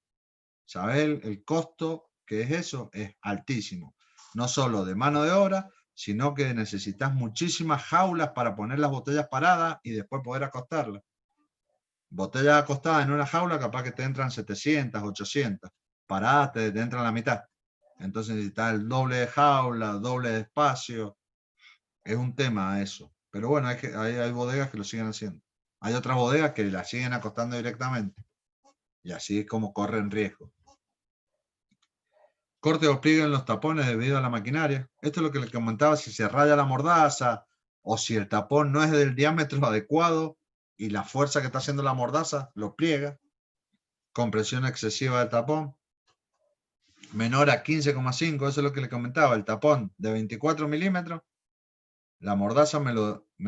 ¿Sabes el costo que es eso? Es altísimo. No solo de mano de obra, sino que necesitas muchísimas jaulas para poner las botellas paradas y después poder acostarlas. Botellas acostadas en una jaula capaz que te entran 700, 800. Paradas te entran la mitad. Entonces necesitas el doble de jaula, doble de espacio. Es un tema eso. Pero bueno, hay bodegas que lo siguen haciendo. Hay otras bodegas que la siguen acostando directamente. Y así es como corren riesgo. Corte o pliegue en los tapones debido a la maquinaria. Esto es lo que les comentaba, si se raya la mordaza o si el tapón no es del diámetro adecuado y la fuerza que está haciendo la mordaza lo pliega. Compresión excesiva del tapón. Menor a 15,5, eso es lo que les comentaba. El tapón de 24 milímetros, la mordaza me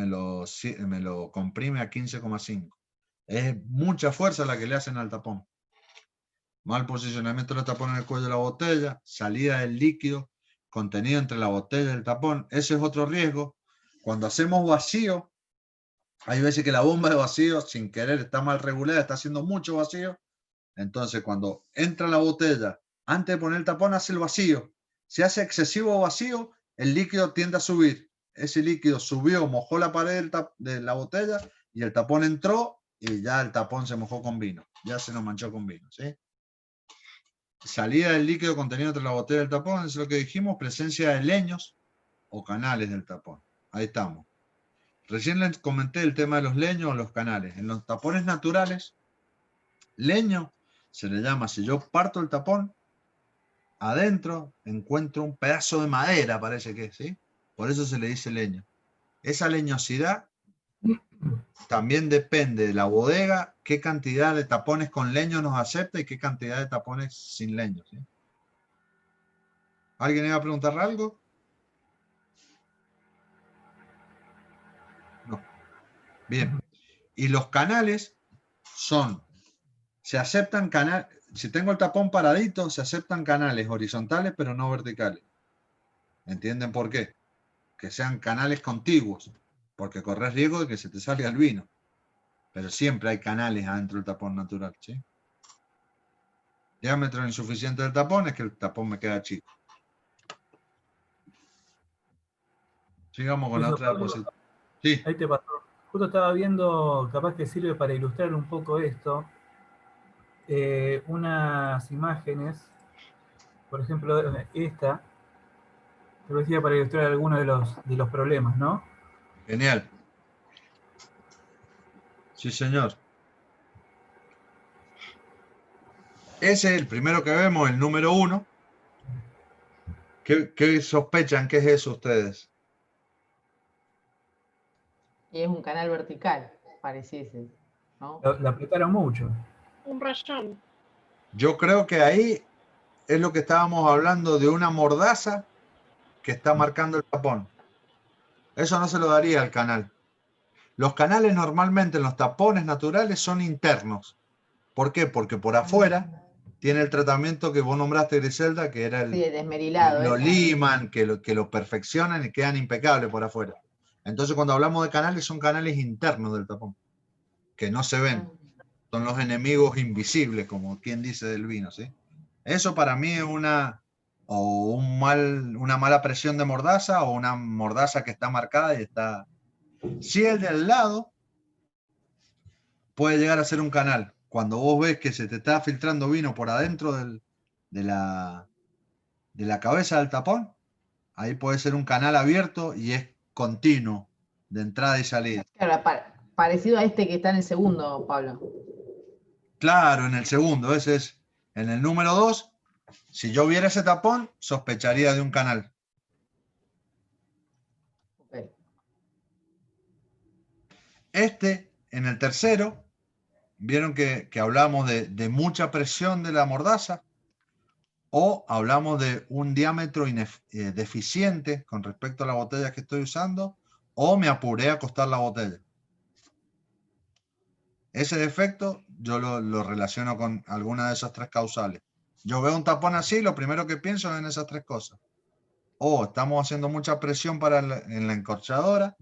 lo comprime a 15,5. Es mucha fuerza la que le hacen al tapón. Mal posicionamiento del tapón en el cuello de la botella, salida del líquido, contenido entre la botella y el tapón. Ese es otro riesgo. Cuando hacemos vacío, hay veces que la bomba de vacío, sin querer, está mal regulada, está haciendo mucho vacío. Entonces, cuando entra la botella, antes de poner el tapón, hace el vacío. Si hace excesivo vacío, el líquido tiende a subir. Ese líquido subió, mojó la pared de la botella y el tapón entró y ya el tapón se mojó con vino. Ya se nos manchó con vino, ¿sí? Salida del líquido contenido entre la botella y el tapón, es lo que dijimos, presencia de leños o canales del tapón. Ahí estamos. Recién les comenté el tema de los leños o los canales. En los tapones naturales, leño se le llama, si yo parto el tapón, adentro encuentro un pedazo de madera, parece que, ¿sí? Por eso se le dice leño. Esa leñosidad también depende de la bodega qué cantidad de tapones con leño nos acepta y qué cantidad de tapones sin leño, ¿sí? ¿Alguien iba a preguntar algo? No. Bien. Y los canales son, se aceptan canales, si tengo el tapón paradito, se aceptan canales horizontales pero no verticales. ¿Entienden por qué? Que sean canales contiguos, porque corres riesgo de que se te salga el vino. Pero siempre hay canales adentro del tapón natural, ¿sí? Diámetro insuficiente del tapón es que el tapón me queda chico. Sigamos con la otra diapositiva. Sí. Ahí te pasó. Justo estaba viendo, capaz que sirve para ilustrar un poco esto, unas imágenes, por ejemplo, esta, te lo decía para ilustrar algunos de los problemas, ¿no? Genial. Sí, señor. Ese es el primero que vemos, el número 1. ¿Qué sospechan que es eso ustedes? Y es un canal vertical, pareciese, ¿no? La apretaron mucho. Un rayón. Yo creo que ahí es lo que estábamos hablando de una mordaza que está marcando el tapón. Eso no se lo daría al canal. Los canales normalmente en los tapones naturales son internos. ¿Por qué? Porque por afuera tiene el tratamiento que vos nombraste, Griselda, que era Sí, desmerilado. lo liman, que lo perfeccionan y quedan impecables por afuera. Entonces cuando hablamos de canales son canales internos del tapón, que no se ven. Son los enemigos invisibles, como quien dice del vino, ¿sí? Eso para mí es una mala presión de mordaza o una mordaza que está marcada y está... Si el del lado puede llegar a ser un canal. Cuando vos ves que se te está filtrando vino por adentro de la cabeza del tapón, ahí puede ser un canal abierto y es continuo de entrada y salida. Claro, parecido a este que está en el segundo, Pablo. Claro, en el segundo, ese es en el número 2. Si yo viera ese tapón, sospecharía de un canal. Okay. Este, en el tercero, vieron que hablamos de mucha presión de la mordaza o hablamos de un diámetro deficiente con respecto a la botella que estoy usando o me apuré a acostar la botella. Ese defecto yo lo relaciono con alguna de esas tres causales. Yo veo un tapón así, lo primero que pienso es en esas tres cosas. O estamos haciendo mucha presión en la encorchadora,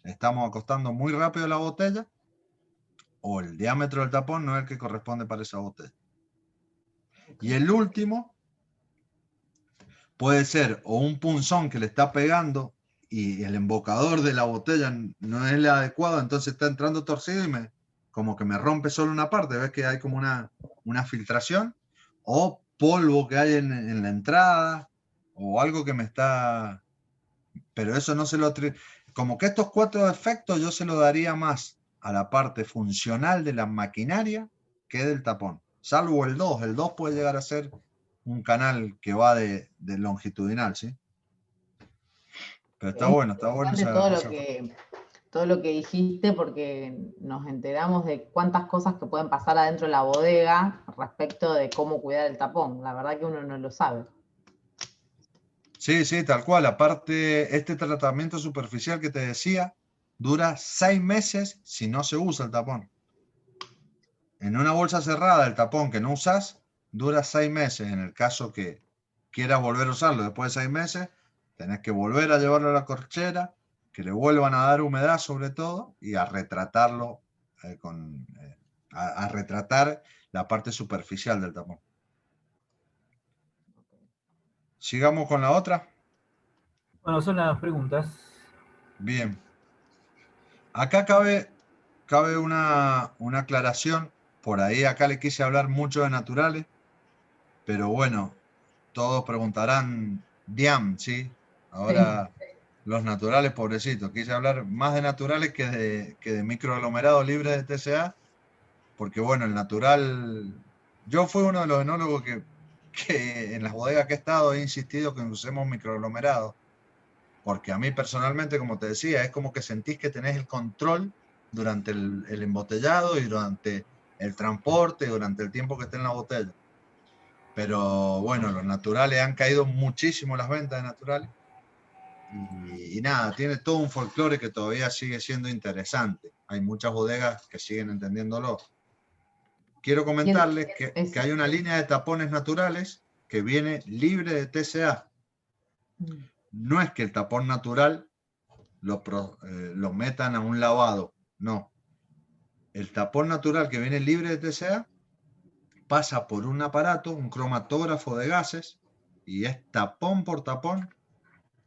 estamos acostando muy rápido la botella, o el diámetro del tapón no es el que corresponde para esa botella. Y el último puede ser o un punzón que le está pegando y el embocador de la botella no es el adecuado, entonces está entrando torcido y como que me rompe solo una parte, ves que hay como una filtración, o polvo que hay en la entrada, o algo que me está... Pero eso no se lo... Como que estos 4 defectos yo se lo daría más a la parte funcional de la maquinaria que del tapón. Salvo el 2. El 2 puede llegar a ser un canal que va de longitudinal, ¿sí? Pero está bueno, está bueno. Todo lo que dijiste, porque nos enteramos de cuántas cosas que pueden pasar adentro de la bodega respecto de cómo cuidar el tapón. La verdad que uno no lo sabe. Sí, sí, tal cual. Aparte, este tratamiento superficial que te decía dura 6 meses si no se usa el tapón. En una bolsa cerrada, el tapón que no usas dura 6 meses. En el caso que quieras volver a usarlo después de 6 meses, tenés que volver a llevarlo a la corchera, que le vuelvan a dar humedad sobre todo y a retratarlo a retratar la parte superficial del tapón. Sigamos con la otra. Bueno, son las preguntas. Bien. Acá cabe una aclaración. Por ahí acá le quise hablar mucho de naturales, pero bueno, todos preguntarán, Diam, ¿sí? Ahora los naturales, pobrecitos. Quise hablar más de naturales que de microaglomerados libres de TCA, porque bueno, el natural... Yo fui uno de los enólogos que en las bodegas que he estado he insistido que usemos microaglomerados, porque a mí personalmente, como te decía, es como que sentís que tenés el control durante el embotellado y durante el transporte, durante el tiempo que esté en la botella. Pero bueno, los naturales han caído muchísimo las ventas de naturales. Y nada, tiene todo un folclore que todavía sigue siendo interesante. Hay muchas bodegas que siguen entendiéndolo. Quiero comentarles que hay una línea de tapones naturales que viene libre de TCA. No es que el tapón natural lo metan a un lavado, no. El tapón natural que viene libre de TCA pasa por un aparato, un cromatógrafo de gases, y es tapón por tapón,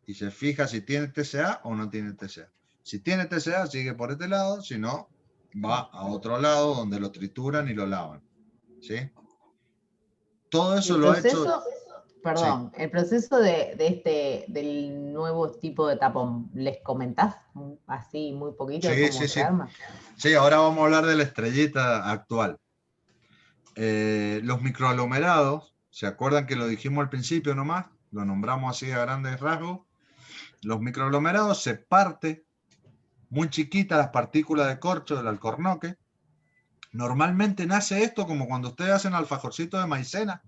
y se fija si tiene TCA o no tiene TCA. Si tiene TCA, sigue por este lado, si no, va a otro lado donde lo trituran y lo lavan. ¿Sí? Todo eso lo ha hecho... Perdón, sí. El proceso del nuevo tipo de tapón, ¿les comentás así muy poquito? Sí, sí, sí. Sí, ahora vamos a hablar de la estrellita actual. Los microaglomerados, ¿se acuerdan que lo dijimos al principio nomás? Lo nombramos así a grandes rasgos. Los microaglomerados se parte muy chiquitas las partículas de corcho del alcornoque. Normalmente nace esto como cuando ustedes hacen alfajorcito de maicena,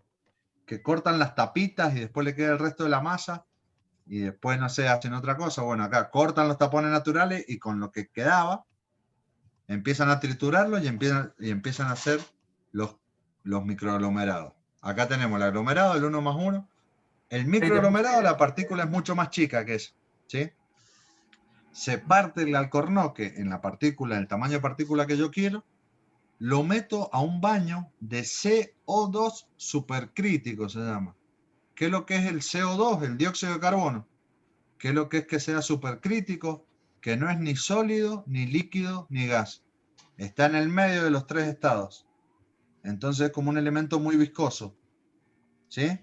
que cortan las tapitas y después le queda el resto de la masa y después, no sé, hacen otra cosa. Bueno, acá cortan los tapones naturales y con lo que quedaba empiezan a triturarlo y empiezan a hacer los microaglomerados. Acá tenemos el aglomerado, el 1 más 1. El microaglomerado, la partícula es mucho más chica que eso, ¿sí? Se parte el alcornoque en la partícula, en el tamaño de partícula que yo quiero, lo meto a un baño de CO2 supercrítico, se llama. ¿Qué es lo que es el CO2? El dióxido de carbono. ¿Qué es lo que es que sea supercrítico? Que no es ni sólido, ni líquido, ni gas. Está en el medio de los tres estados. Entonces es como un elemento muy viscoso. ¿Sí?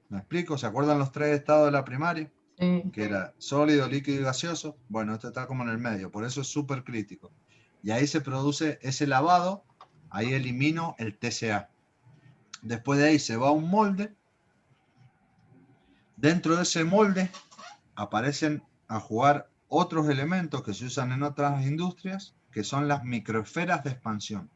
¿Me explico? ¿Se acuerdan los tres estados de la primaria? Sí. Que era sólido, líquido y gaseoso. Bueno, esto está como en el medio, por eso es súper crítico. Y ahí se produce ese lavado, ahí elimino el TCA. Después de ahí se va a un molde. Dentro de ese molde aparecen a jugar otros elementos que se usan en otras industrias, que son las microesferas de expansión.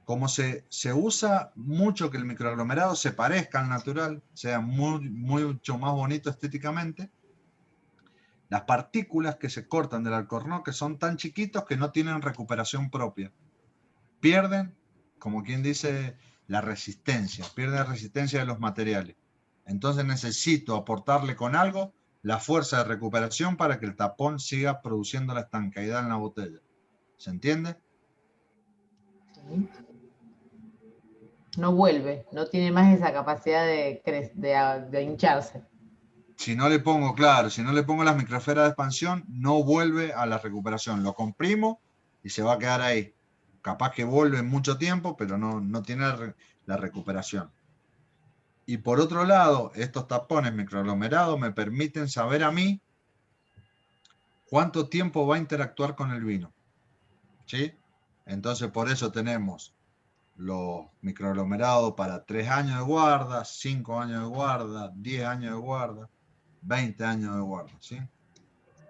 Como se usa mucho que el microaglomerado se parezca al natural, sea mucho más bonito estéticamente, las partículas que se cortan del alcornoque son tan chiquitos que no tienen recuperación propia. Pierden, como quien dice, la resistencia, pierden la resistencia de los materiales. Entonces necesito aportarle con algo la fuerza de recuperación para que el tapón siga produciendo la estancaidad en la botella. ¿Se entiende? Sí. No vuelve, no tiene más esa capacidad de hincharse. Si no le pongo, claro, si no le pongo las microesferas de expansión, no vuelve a la recuperación. Lo comprimo y se va a quedar ahí. Capaz que vuelve en mucho tiempo, pero no tiene la recuperación. Y por otro lado, estos tapones microaglomerados me permiten saber a mí cuánto tiempo va a interactuar con el vino. ¿Sí? Entonces, por eso tenemos los microaglomerados para 3 años de guarda, 5 años de guarda, 10 años de guarda, 20 años de guarda, ¿sí?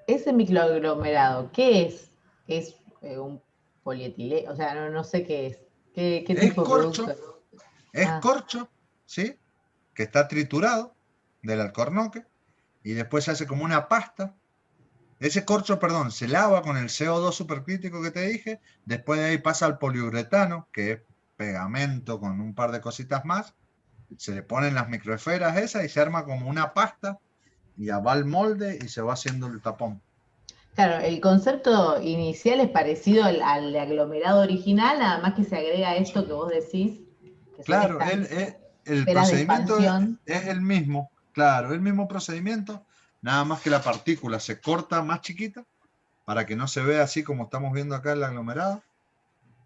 Ese microaglomerado, ¿qué es? ¿Es un polietileno? O sea, no sé qué es. ¿Qué tipo de producto? Es corcho, ¿sí? Que está triturado del alcornoque y después se hace como una pasta. Ese corcho, perdón, se lava con el CO2 supercrítico que te dije, después de ahí pasa al poliuretano, que es pegamento con un par de cositas más, se le ponen las microesferas esas y se arma como una pasta y ya va al molde y se va haciendo el tapón. Claro, el concepto inicial es parecido al aglomerado original, nada más que se agrega esto que vos decís. Que claro, el procedimiento es el mismo, claro, el mismo procedimiento, nada más que la partícula se corta más chiquita para que no se vea así como estamos viendo acá el aglomerado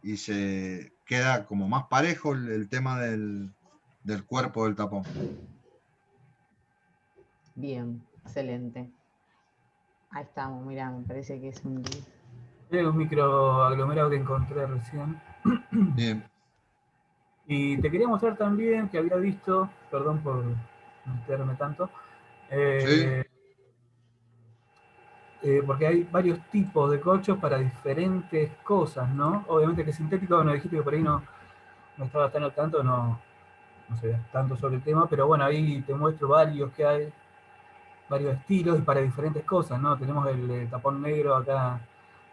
y se queda como más parejo el tema del cuerpo del tapón. Bien, excelente. Ahí estamos, mirá, me parece que es un... Es un microaglomerado que encontré recién. Bien. Y te quería mostrar también que había visto, perdón por meterme tanto, Sí. porque hay varios tipos de corchos para diferentes cosas, ¿no? Obviamente que sintético, bueno, dijiste que por ahí no estaba tan al tanto, no sé tanto sobre el tema, pero bueno, ahí te muestro varios que hay, varios estilos y para diferentes cosas, ¿no? Tenemos el tapón negro acá,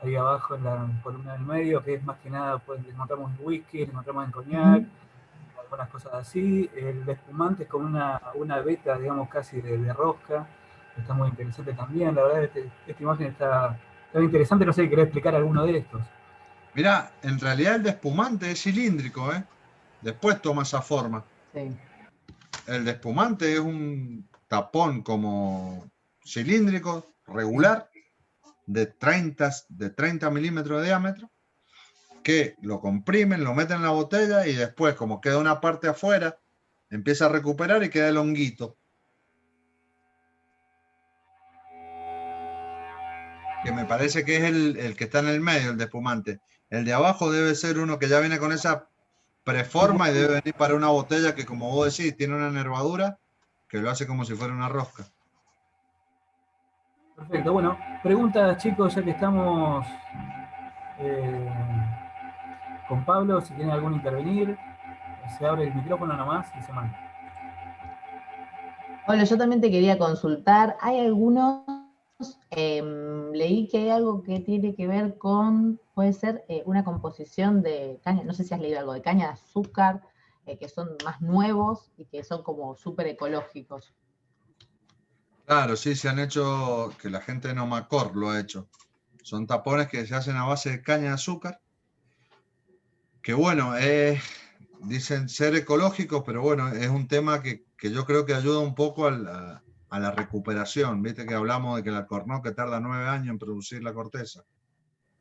ahí abajo en la columna del medio, que es más que nada, pues le encontramos en whisky, le encontramos en coñac, algunas cosas así. El espumante es como una veta, digamos, casi de rosca, está muy interesante también. La verdad, esta imagen está interesante, no sé si querés explicar alguno de estos. Mirá, en realidad el de espumante es cilíndrico, ¿eh? Después toma esa forma. Sí. El de espumante es un tapón como cilíndrico, regular, de 30 milímetros de diámetro, que lo comprimen, lo meten en la botella y después, como queda una parte afuera, empieza a recuperar y queda el honguito. Que me parece que es el que está en el medio, el de espumante. El de abajo debe ser uno que ya viene con esa preforma y debe venir para una botella que, como vos decís, tiene una nervadura que lo hace como si fuera una rosca. Perfecto, bueno, preguntas chicos, ya que estamos eh, con Pablo, si tienen algún intervenir, se abre el micrófono nomás y se manda. Hola, yo también te quería consultar. Hay algunos, leí que hay algo que tiene que ver con, puede ser una composición de caña, no sé si has leído algo de caña de azúcar, que son más nuevos y que son como súper ecológicos. Claro, sí, se han hecho, que la gente de Nomacor lo ha hecho. Son tapones que se hacen a base de caña de azúcar, que bueno, dicen ser ecológicos, pero bueno, es un tema que yo creo que ayuda un poco a la recuperación. Viste que hablamos de que el alcornoque tarda 9 años en producir la corteza.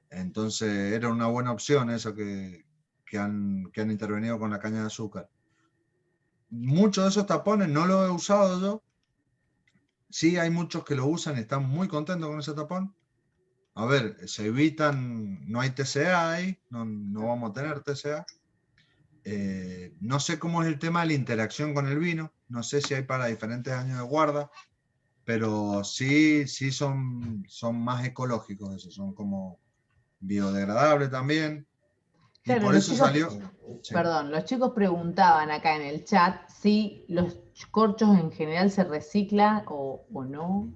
Entonces era una buena opción eso que han intervenido con la caña de azúcar. Muchos de esos tapones no los he usado yo. Sí, hay muchos que lo usan y están muy contentos con ese tapón. A ver, se evitan, no hay TCA ahí, no vamos a tener TCA. No sé cómo es el tema de la interacción con el vino, no sé si hay para diferentes años de guarda, pero sí son más ecológicos, esos son como biodegradables también. Y Claro, por los eso chicos, salió. Sí. perdón, los chicos preguntaban acá en el chat si los corchos en general se reciclan o no.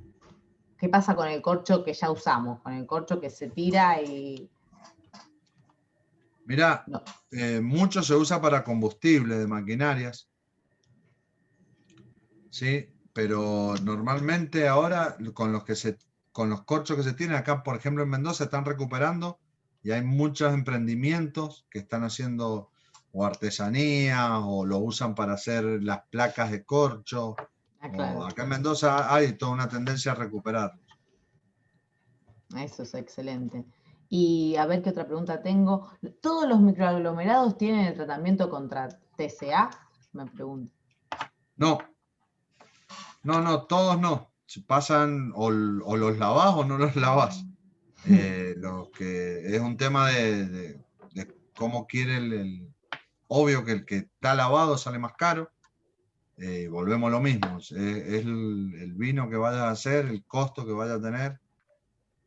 ¿Qué pasa con el corcho que ya usamos? Con el corcho que se tira y... Mira, No. mucho se usa para combustible de maquinarias, ¿sí? Pero normalmente ahora con los corchos que se tienen acá, por ejemplo en Mendoza, están recuperando y hay muchos emprendimientos que están haciendo o artesanía o lo usan para hacer las placas de corcho. Ah, O claro, acá en Mendoza hay toda una tendencia a recuperarlos. eso es excelente. Y a ver qué otra pregunta tengo. ¿Todos los microaglomerados tienen el tratamiento contra TCA? Me pregunto. No, todos no. Si pasan o los lavás o no los lavás. Lo que es un tema de cómo quiere obvio que el que está lavado sale más caro. Volvemos a lo mismo, es el vino que vaya a hacer, el costo que vaya a tener.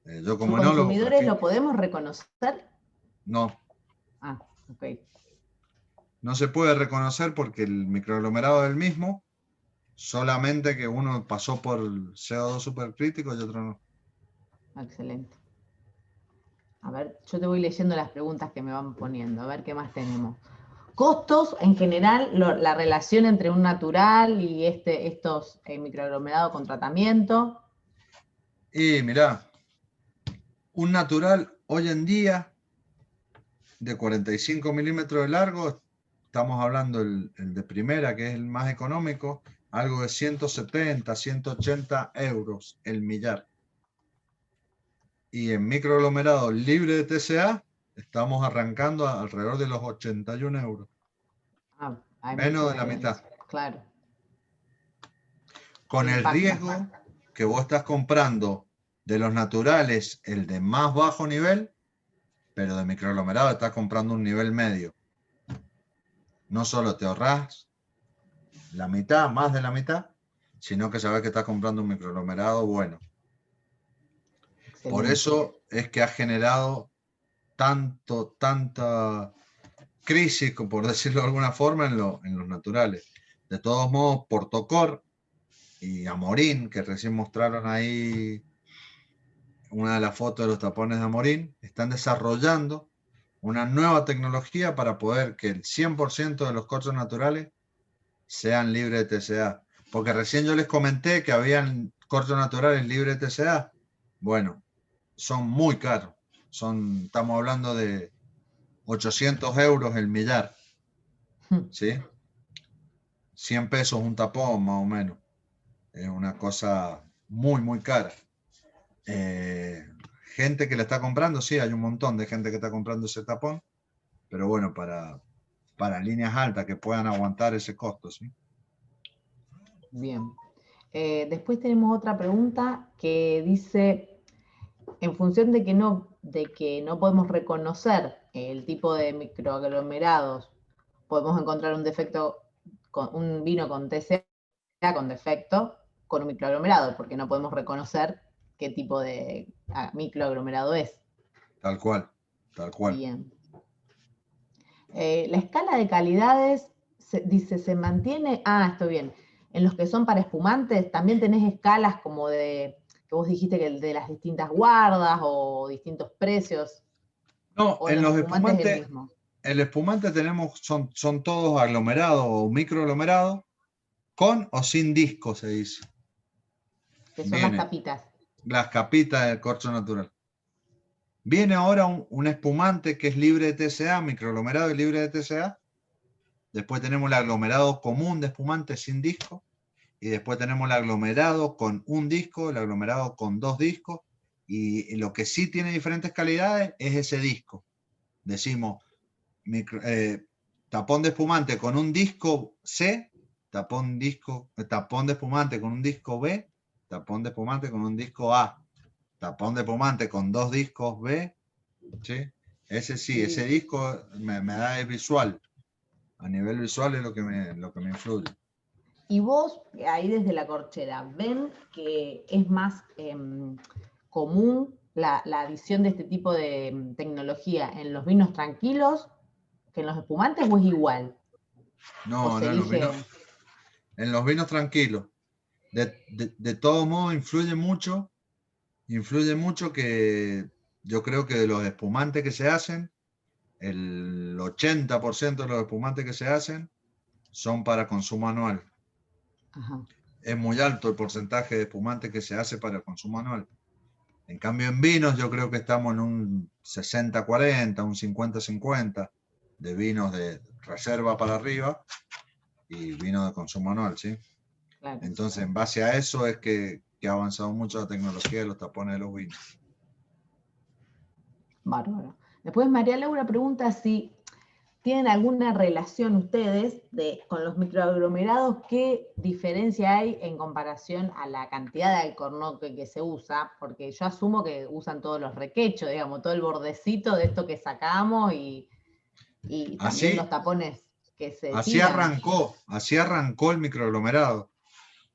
Yo ¿Los como enólogo consumidores prefiero. lo podemos reconocer? No, Ah, ok. no se puede reconocer porque el microaglomerado es el mismo, solamente que uno pasó por el CO2 supercrítico y otro no. Excelente. A ver, yo te voy leyendo las preguntas que me van poniendo, a ver qué más tenemos. Costos, en general, la relación entre un natural y estos microaglomerados con tratamiento. Y mirá, un natural hoy en día de 45 milímetros de largo, estamos hablando el de primera, que es el más económico, algo de 170, 180 euros el millar. Y en microaglomerado libre de TCA, estamos arrancando alrededor de los 81 euros. Ah, hay Menos mucha de la mitad. diferencia. Claro. Con el Impacta. riesgo que vos estás comprando de los naturales, el de más bajo nivel, pero de microaglomerado estás comprando un nivel medio. No solo te ahorras la mitad, más de la mitad, sino que sabes que estás comprando un microaglomerado bueno. Por Excelente. eso es que ha generado tanta crisis, por decirlo de alguna forma, en los naturales. De todos modos, Portocor y Amorín, que recién mostraron ahí una de las fotos de los tapones de Amorín, están desarrollando una nueva tecnología para poder que el 100% de los corchos naturales sean libres de TCA. Porque recién yo les comenté que habían corchos naturales libres de TCA. Bueno, son muy caros. Estamos hablando de 800 euros el millar, ¿sí? 100 pesos un tapón, más o menos. Es una cosa muy cara. Gente que le está comprando, sí, hay un montón de gente que está comprando ese tapón, pero bueno, para líneas altas que puedan aguantar ese costo, ¿sí? Bien. Después tenemos otra pregunta que dice, en función de que no podemos reconocer el tipo de microaglomerados, podemos encontrar un defecto, un vino con TCA con defecto, con un microaglomerado, porque no podemos reconocer qué tipo de microaglomerado es. Tal cual. Bien. La escala de calidades, dice, se mantiene, estoy bien. En los que son para espumantes, también tenés escalas como que vos dijiste que de las distintas guardas o distintos precios, No, o en los los espumantes es el espumantes, mismo, el espumante son todos aglomerados o microaglomerados, con o sin disco, se dice. que son las Viene tapitas. las capitas del corcho natural. Viene ahora un espumante que es libre de TCA, microaglomerado y libre de TCA. Después tenemos el aglomerado común de espumante sin disco. Y después tenemos el aglomerado con un disco, el aglomerado con 2 discos. Y lo que sí tiene diferentes calidades es ese disco. Decimos tapón de espumante con un disco C, tapón de espumante con un disco B, tapón de espumante con un disco A, tapón de espumante con 2 discos B, ¿sí? Ese sí, ese disco me da el visual. A nivel visual es lo que me influye. Y vos, ahí desde la corchera, ¿ven que es más común la adición de este tipo de tecnología en los vinos tranquilos que en los espumantes o es igual? ¿O No, se no, elige? en los vinos tranquilos. De todo modo, influye mucho que yo creo que de los espumantes que se hacen, el 80% de los espumantes que se hacen son para consumo anual. Ajá. Es muy alto el porcentaje de espumante que se hace para el consumo anual. En cambio, en vinos yo creo que estamos en un 60-40, un 50-50 de vinos de reserva para arriba y vinos de consumo anual, ¿sí? Claro. Entonces, en base a eso es que ha avanzado mucho la tecnología de los tapones de los vinos. Bárbaro. Después María Laura pregunta si tienen alguna relación ustedes con los microaglomerados, qué diferencia hay en comparación a la cantidad de alcornoque que se usa, porque yo asumo que usan todos los requechos, digamos, todo el bordecito de esto que sacamos y también los Así, tapones que se así tiran. arrancó el microaglomerado.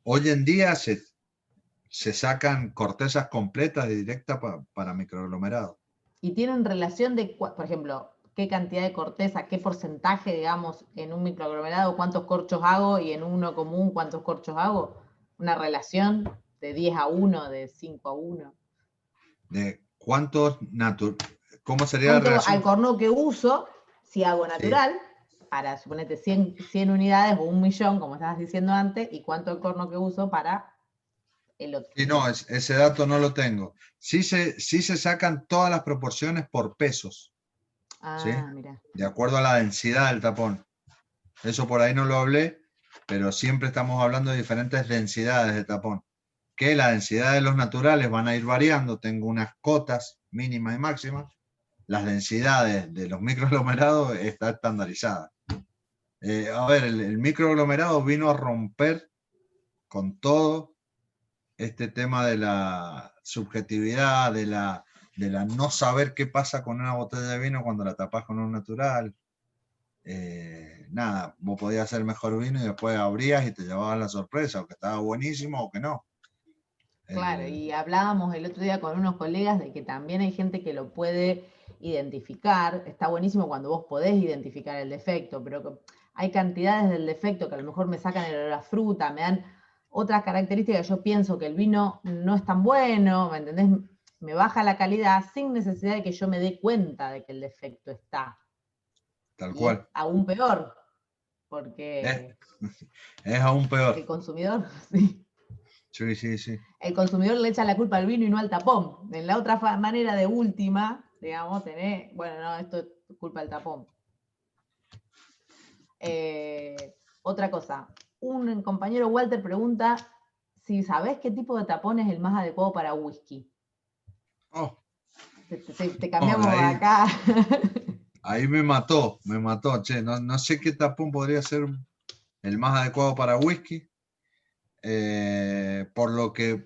Hoy en día se sacan cortezas completas directas para microaglomerado. Y tienen relación de, por ejemplo, qué cantidad de corteza, qué porcentaje, digamos, en un microaglomerado, cuántos corchos hago y en uno común, cuántos corchos hago. Una relación de 10-1, de 5-1. De ¿cómo sería la ¿Cuánto relación? alcornoque uso si hago Sí. natural? Para, suponete, 100 unidades o 1.000.000, como estabas diciendo antes, y cuánto alcornoque uso para el otro. Y no, ese dato no lo tengo. Sí se sacan todas las proporciones por pesos, ¿sí? Mira. De acuerdo a la densidad del tapón. Eso por ahí no lo hablé, pero siempre estamos hablando de diferentes densidades de tapón. Que la densidad de los naturales van a ir variando. Tengo unas cotas mínimas y máximas. Las densidades de los microaglomerados está estandarizada. A ver, el microaglomerado vino a romper con todo este tema de la subjetividad, de la no saber qué pasa con una botella de vino cuando la tapas con un natural. Nada, vos podías hacer mejor vino y después abrías y te llevabas la sorpresa, o que estaba buenísimo o que no. Claro, y hablábamos el otro día con unos colegas de que también hay gente que lo puede identificar. Está buenísimo cuando vos podés identificar el defecto, pero hay cantidades del defecto que a lo mejor me sacan el olor a fruta, me dan otras características. Yo pienso que el vino no es tan bueno, ¿me entendés? Me baja la calidad sin necesidad de que yo me dé cuenta de que el defecto está. Tal Y es cual. aún peor, Es, porque es aún el peor. consumidor, sí. Sí, sí, sí. El consumidor le echa la culpa al vino y no al tapón. En la otra manera de última, digamos, tenés, bueno, no, esto es culpa del tapón. Otra cosa, un compañero Walter pregunta si sabés qué tipo de tapón es el más adecuado para whisky. Oh, Te cambiamos ahí, acá. ahí me mató, che. No sé qué tapón podría ser el más adecuado para whisky. Por lo que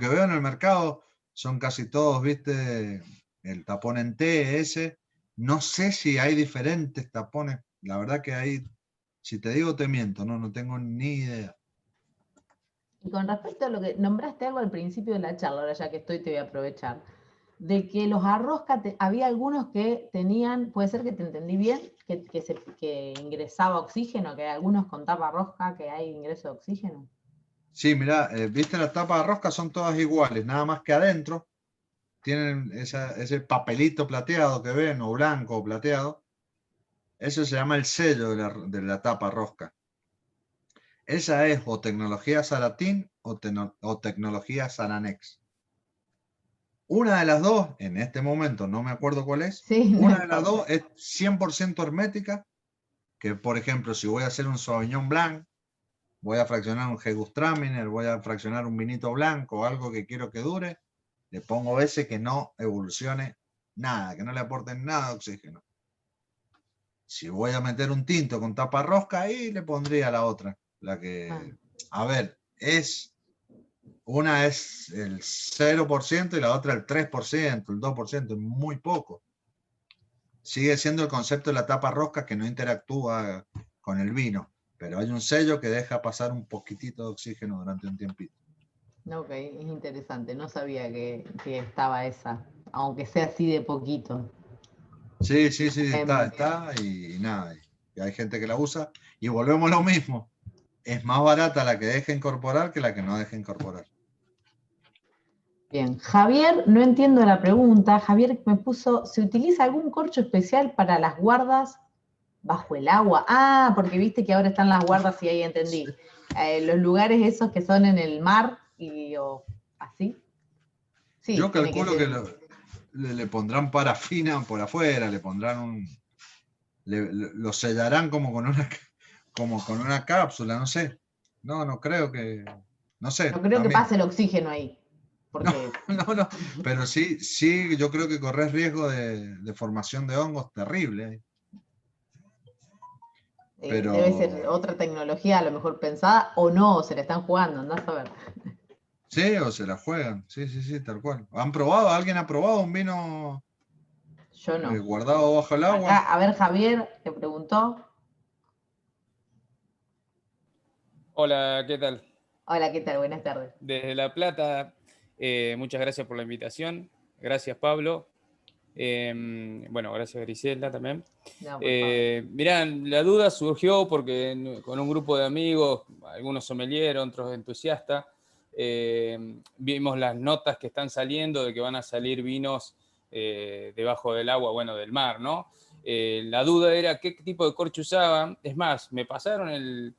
veo en el mercado, son casi todos, viste, el tapón en T, ese. No sé si hay diferentes tapones. La verdad que ahí, si te digo, te miento, no tengo ni idea. Y con respecto a lo que nombraste algo al principio de la charla, ahora ya que estoy te voy a aprovechar, de que los arrosca, había algunos que tenían, puede ser que te entendí bien, que ingresaba oxígeno, que hay algunos con tapa rosca que hay ingreso de oxígeno. Sí, mirá, viste, las tapas de rosca son todas iguales, nada más que adentro tienen ese papelito plateado que ven, o blanco o plateado. Eso se llama el sello de la tapa rosca. Esa es o tecnología Saratín o tecnología Saranex. Una de las dos, en este momento no me acuerdo cuál es, Sí, no una de las importa. dos es 100% hermética, que por ejemplo, si voy a hacer un Sauvignon Blanc, voy a fraccionar un Gewürztraminer, voy a fraccionar un vinito blanco, algo que quiero que dure, le pongo ese que no evolucione nada, que no le aporten nada de oxígeno. Si voy a meter un tinto con tapa rosca, ahí le pondría la otra. La que, a ver, una es el 0% y la otra el 3%, el 2%, muy poco. Sigue siendo el concepto de la tapa rosca que no interactúa con el vino, pero hay un sello que deja pasar un poquitito de oxígeno durante un tiempito. Ok, es interesante, no sabía que estaba esa, aunque sea así de poquito. Sí, está y nada, y hay gente que la usa y volvemos a lo mismo. Es más barata la que deja incorporar que la que no deja incorporar. Bien, Javier, no entiendo la pregunta. Javier me puso, ¿se utiliza algún corcho especial para las guardas bajo el agua? Ah, porque viste que ahora están las guardas y ahí entendí. Los lugares esos que son en el mar o así. Sí, Yo tiene que calculo que ser. le pondrán parafina por afuera, le pondrán lo sellarán como con una cápsula, no sé. No creo que, no sé, No creo que también. pase el oxígeno ahí, No, porque no, pero sí, yo creo que corres riesgo de formación de hongos terrible. Pero debe ser otra tecnología a lo mejor pensada o no, o se la están jugando, andás a ver. sí, o se la juegan, sí, tal cual. ¿Han probado? ¿Alguien ha probado un vino Yo no. guardado bajo el agua? Acá, a ver, Javier te preguntó. Hola, ¿qué tal? Hola, ¿qué tal? Buenas tardes. Desde La Plata, muchas gracias por la invitación. Gracias, Pablo. Bueno, gracias, Griselda, también. No, por favor. Mirá, la duda surgió porque con un grupo de amigos, algunos sommeliers, otros entusiastas, vimos las notas que están saliendo de que van a salir vinos debajo del agua, bueno, del mar, ¿no? La duda era qué tipo de corcho usaban. Es más, me pasaron el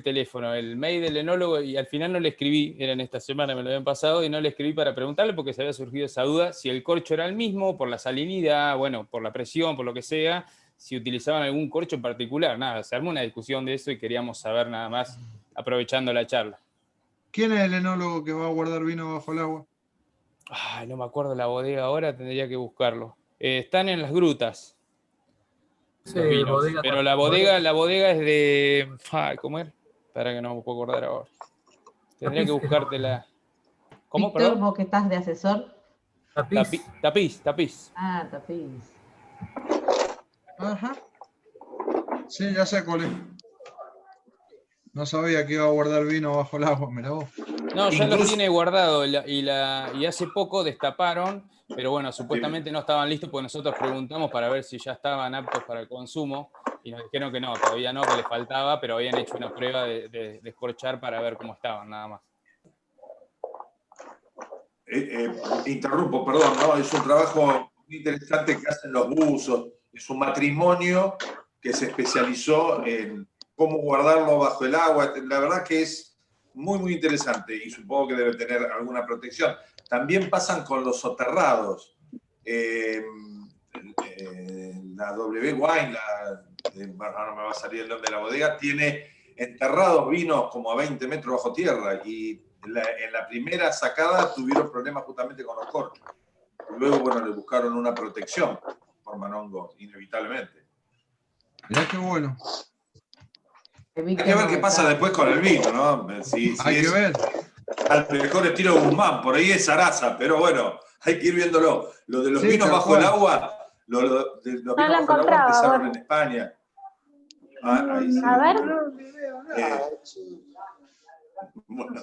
teléfono, el mail del enólogo, y al final no le escribí, era en esta semana, me lo habían pasado, y no le escribí para preguntarle porque se había surgido esa duda, si el corcho era el mismo, por la salinidad, bueno, por la presión, por lo que sea, si utilizaban algún corcho en particular. Nada, se armó una discusión de eso y queríamos saber nada más, aprovechando la charla. ¿Quién es el enólogo que va a guardar vino bajo el agua? Ay, no me acuerdo la bodega ahora, tendría que buscarlo. Están en las grutas Sí, los vinos, bodega, pero la bodega es de... ¿Cómo era? Para que no me puedo acordar ahora. Tendría que Tapiz, buscártela. ¿Cómo, Víctor, perdón? vos que estás de asesor. Tapiz. Tapiz. Ah, Tapiz. Ajá. Sí, ya sé cuál es. No sabía que iba a guardar vino bajo el agua, mirá vos. No, ya los Incluso- tiene guardado y hace poco destaparon, pero bueno, supuestamente no estaban listos porque nosotros preguntamos para ver si ya estaban aptos para el consumo y nos dijeron que no, todavía no, que les faltaba, pero habían hecho una prueba de descorchar para ver cómo estaban, nada más. Interrumpo, perdón, ¿no? Es un trabajo muy interesante que hacen los buzos. Es un matrimonio que se especializó en cómo guardarlo bajo el agua. La verdad que es muy, muy interesante y supongo que debe tener alguna protección. También pasan con los soterrados. La W Wine, ahora no me va a salir el nombre de la bodega, tiene enterrados vinos como a 20 metros bajo tierra y en la primera sacada tuvieron problemas justamente con los corchos. Luego, bueno, le buscaron una protección por manongo, inevitablemente. Mirá qué bueno. Hay que ver qué pasa después con el vino, ¿no? Si Hay que es ver. al mejor estilo Guzmán, por ahí es Sarasa, pero bueno, hay que ir viéndolo. Lo de los Sí, vinos tal bajo cual. el agua, los vinos lo bajo el agua encontraba, empezaron bueno. en España. Ahí sí. A ver. Bueno,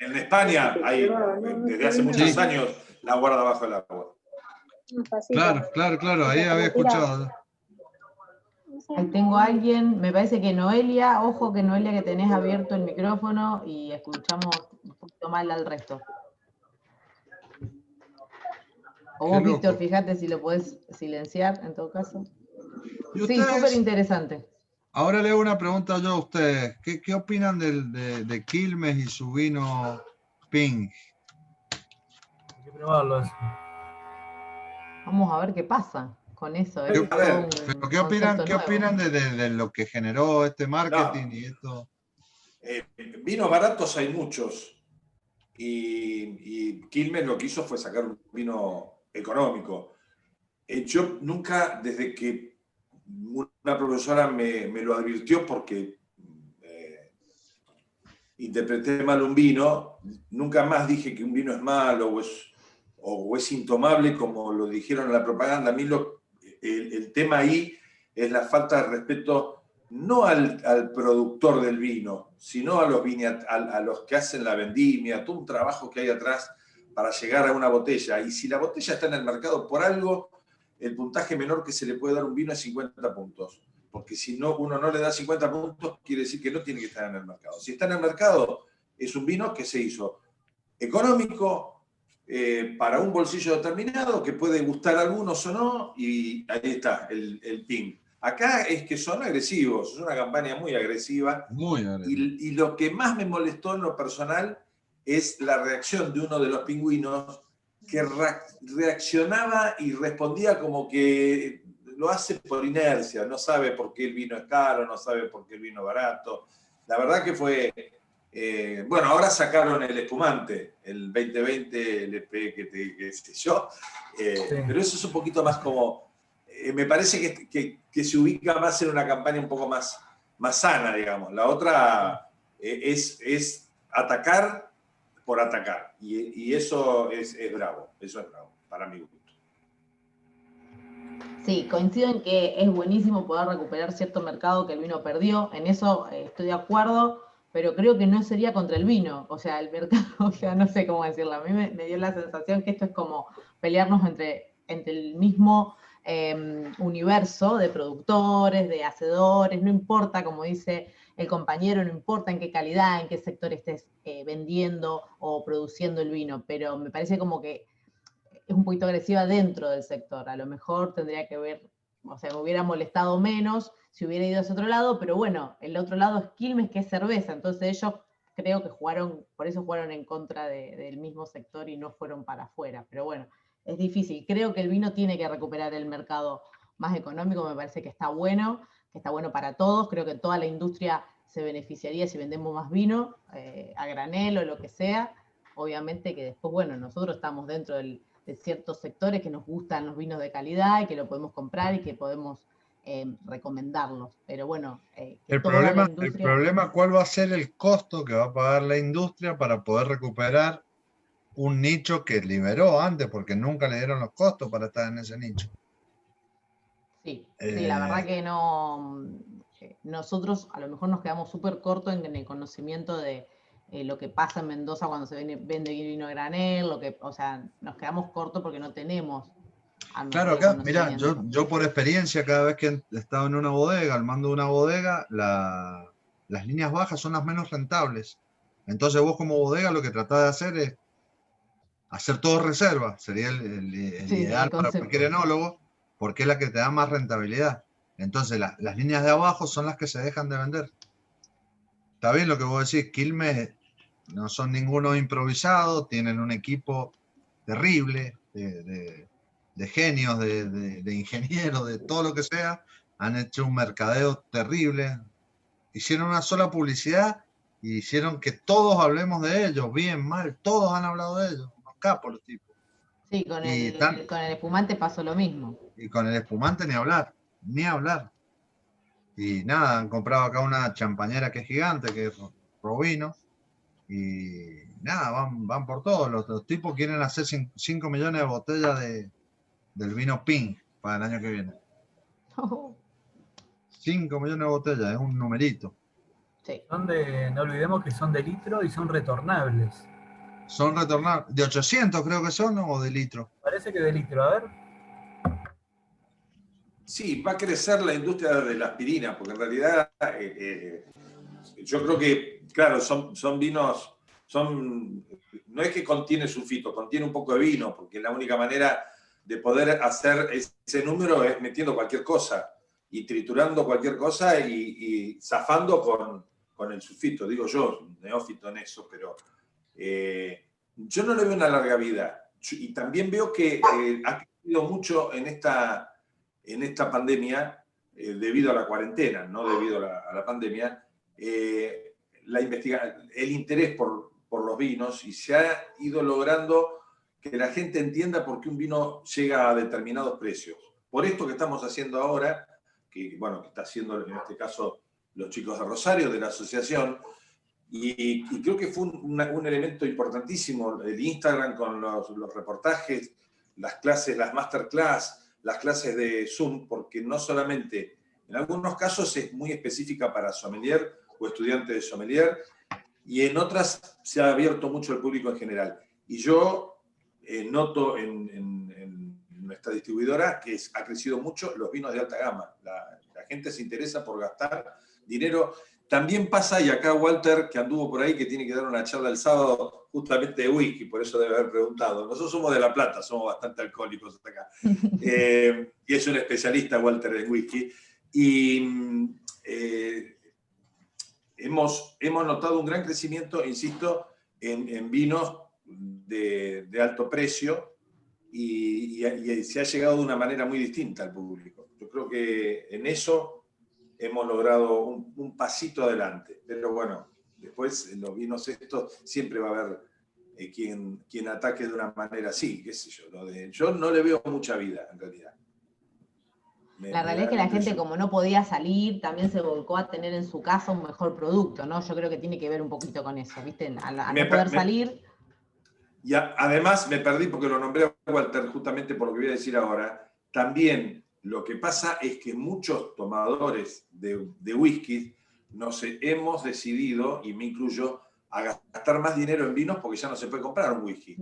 en España hay, desde hace muchos Sí. años, la guarda bajo el agua. Claro, ahí había escuchado. Ahí tengo a alguien, me parece que Noelia, ojo que Noelia que tenés abierto el micrófono y escuchamos un poquito mal al resto. O Qué vos, loco. Víctor, fíjate si lo podés silenciar en todo caso. ¿Y Sí, ustedes? súper interesante. Ahora le hago una pregunta yo a ustedes. ¿Qué opinan de Quilmes y su vino Pink? Hay que probarlo eso. Vamos a ver qué pasa con eso. ¿Qué- Es a ver, todo un ¿Pero qué opinan, concepto qué nuevo. opinan de lo que generó este marketing y esto? Vinos baratos hay muchos. Y Quilmes lo que hizo fue sacar un vino económico. Yo nunca, desde que una profesora me lo advirtió porque interpreté mal un vino, nunca más dije que un vino es malo o es intomable como lo dijeron en la propaganda. A mí el tema ahí es la falta de respeto no al productor del vino, sino a los que hacen la vendimia, todo un trabajo que hay atrás para llegar a una botella. Y si la botella está en el mercado por algo, el puntaje menor que se le puede dar a un vino es 50 puntos. Porque si no, uno no le da 50 puntos, quiere decir que no tiene que estar en el mercado. Si está en el mercado, es un vino que se hizo económico, para un bolsillo determinado, que puede gustar a algunos o no, y ahí está, el PIN. Acá es que son agresivos, es una campaña muy agresiva. Muy agresivo. Y lo que más me molestó en lo personal es la reacción de uno de los pingüinos que reaccionaba y respondía como que lo hace por inercia, no sabe por qué el vino es caro, no sabe por qué el vino es barato. La verdad que fue... bueno, ahora sacaron el espumante, el 2020 LP, que sé yo, pero eso es un poquito más como... me parece que se ubica más en una campaña un poco más sana, digamos. La otra es atacar por atacar, y eso es bravo, para mi gusto. Sí, coincido en que es buenísimo poder recuperar cierto mercado que el vino perdió, en eso estoy de acuerdo, pero creo que no sería contra el vino, o sea, el mercado, o sea, no sé cómo decirlo, a mí me dio la sensación que esto es como pelearnos entre el mismo universo de productores, de hacedores, no importa, como dice el compañero, no importa en qué calidad, en qué sector estés vendiendo o produciendo el vino, pero me parece como que es un poquito agresiva dentro del sector. A lo mejor tendría que ver, o sea, me hubiera molestado menos si hubiera ido hacia otro lado, pero bueno, el otro lado es Quilmes, que es cerveza, entonces ellos creo que jugaron, por eso jugaron en contra del mismo sector y no fueron para afuera, pero bueno, es difícil. Creo que el vino tiene que recuperar el mercado más económico, me parece que está bueno para todos, creo que toda la industria se beneficiaría si vendemos más vino, a granel o lo que sea, obviamente que después, bueno, nosotros estamos dentro de ciertos sectores que nos gustan los vinos de calidad y que lo podemos comprar y que podemos recomendarlos. Pero bueno, el problema, ¿cuál va a ser el costo que va a pagar la industria para poder recuperar un nicho que liberó antes? Porque nunca le dieron los costos para estar en ese nicho. Sí, la verdad que no. Nosotros a lo mejor nos quedamos súper cortos en el conocimiento de lo que pasa en Mendoza cuando se vende vino a granel, o sea, nos quedamos cortos porque no tenemos. Claro, acá, mirá, yo por experiencia, cada vez que he estado en una bodega, al mando de una bodega, las líneas bajas son las menos rentables. Entonces vos como bodega lo que tratás de hacer es hacer todo reserva. Sería el ideal para cualquier enólogo, porque es la que te da más rentabilidad. Entonces las líneas de abajo son las que se dejan de vender. Está bien lo que vos decís, Quilmes no son ninguno improvisado, tienen un equipo terrible de genios, de ingenieros, de todo lo que sea, han hecho un mercadeo terrible, hicieron una sola publicidad y hicieron que todos hablemos de ellos, bien, mal, todos han hablado de ellos, unos capos los tipos. Sí, con el espumante pasó lo mismo. Y con el espumante ni hablar, ni hablar. Y nada, han comprado acá una champañera que es gigante, que es Robino, y nada, van por todo. Los tipos quieren hacer 5 millones de botellas del vino Pink para el año que viene. 5 millones de botellas, es un numerito. Sí. No olvidemos que son de litro y son retornables. Son retornables. De 800 creo que son, o de litro. Parece que de litro, a ver. Sí, va a crecer la industria de la aspirina, porque en realidad yo creo que, claro, son vinos, no es que contiene sulfito, contiene un poco de vino, porque la única manera de poder hacer ese número es metiendo cualquier cosa y triturando cualquier cosa y zafando con el sulfito. Digo yo, neófito en eso, pero yo no le veo una larga vida. Y también veo que ha crecido mucho en esta pandemia, debido a la cuarentena, no debido a la pandemia, el interés por los vinos, y se ha ido logrando que la gente entienda por qué un vino llega a determinados precios. Por esto que estamos haciendo ahora, que está haciendo en este caso los chicos de Rosario, de la asociación, y creo que fue un elemento importantísimo, el Instagram con los reportajes, las clases, las masterclass, las clases de Zoom, porque no solamente, en algunos casos es muy específica para sommelier o estudiante de sommelier, y en otras se ha abierto mucho al público en general. Y yo noto en nuestra distribuidora que ha crecido mucho los vinos de alta gama. La gente se interesa por gastar dinero. También pasa, y acá Walter, que anduvo por ahí, que tiene que dar una charla el sábado justamente de whisky, por eso debe haber preguntado. Nosotros somos de La Plata, somos bastante alcohólicos hasta acá. Y es un especialista, Walter, en whisky. Y hemos notado un gran crecimiento, insisto, en vinos de alto precio, y se ha llegado de una manera muy distinta al público. Yo creo que en eso hemos logrado un pasito adelante, pero bueno, después en los vinos estos siempre va a haber quien ataque de una manera así, qué sé yo. Yo no le veo mucha vida, en realidad. La realidad es que la gente, como no podía salir, también se volcó a tener en su casa un mejor producto, ¿no? Yo creo que tiene que ver un poquito con eso, ¿viste? Al no poder salir. Y además me perdí porque lo nombré a Walter justamente por lo que voy a decir ahora. También lo que pasa es que muchos tomadores de whisky nos hemos decidido, y me incluyo, a gastar más dinero en vinos porque ya no se puede comprar un whisky.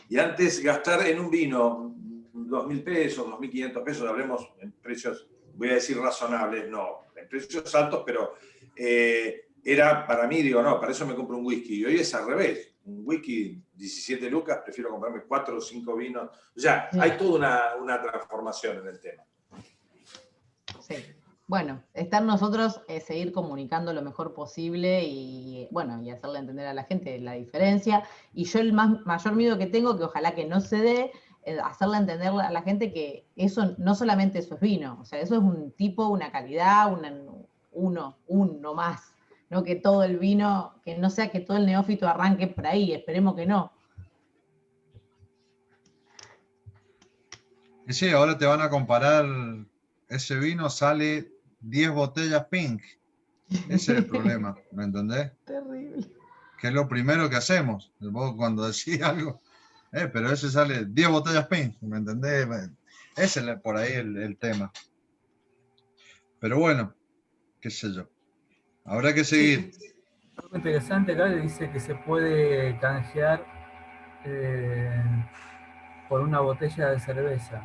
Y antes gastar en un vino 2.000 pesos, 2.500 pesos, hablemos en precios, voy a decir razonables, no, en precios altos, pero era para mí, digo, no, para eso me compro un whisky. Y hoy es al revés. Un whisky 17 lucas, prefiero comprarme 4 o 5 vinos. O sea, hay toda una transformación en el tema. Sí. Bueno, estar nosotros, seguir comunicando lo mejor posible y hacerle entender a la gente la diferencia. Y yo el mayor miedo que tengo, que ojalá que no se dé, es hacerle entender a la gente que eso no solamente eso es vino, o sea, eso es un tipo, una calidad, uno más. No que todo el vino, que no sea que todo el neófito arranque por ahí, esperemos que no. Y sí, ahora te van a comparar, ese vino sale 10 botellas Pink. Ese es el problema, ¿me entendés? Terrible. Que es lo primero que hacemos. Vos cuando decís algo, pero ese sale 10 botellas Pink, ¿me entendés? Ese es por ahí el tema. Pero bueno, qué sé yo. Habrá que seguir. Muy interesante acá, le dice que se puede canjear por una botella de cerveza.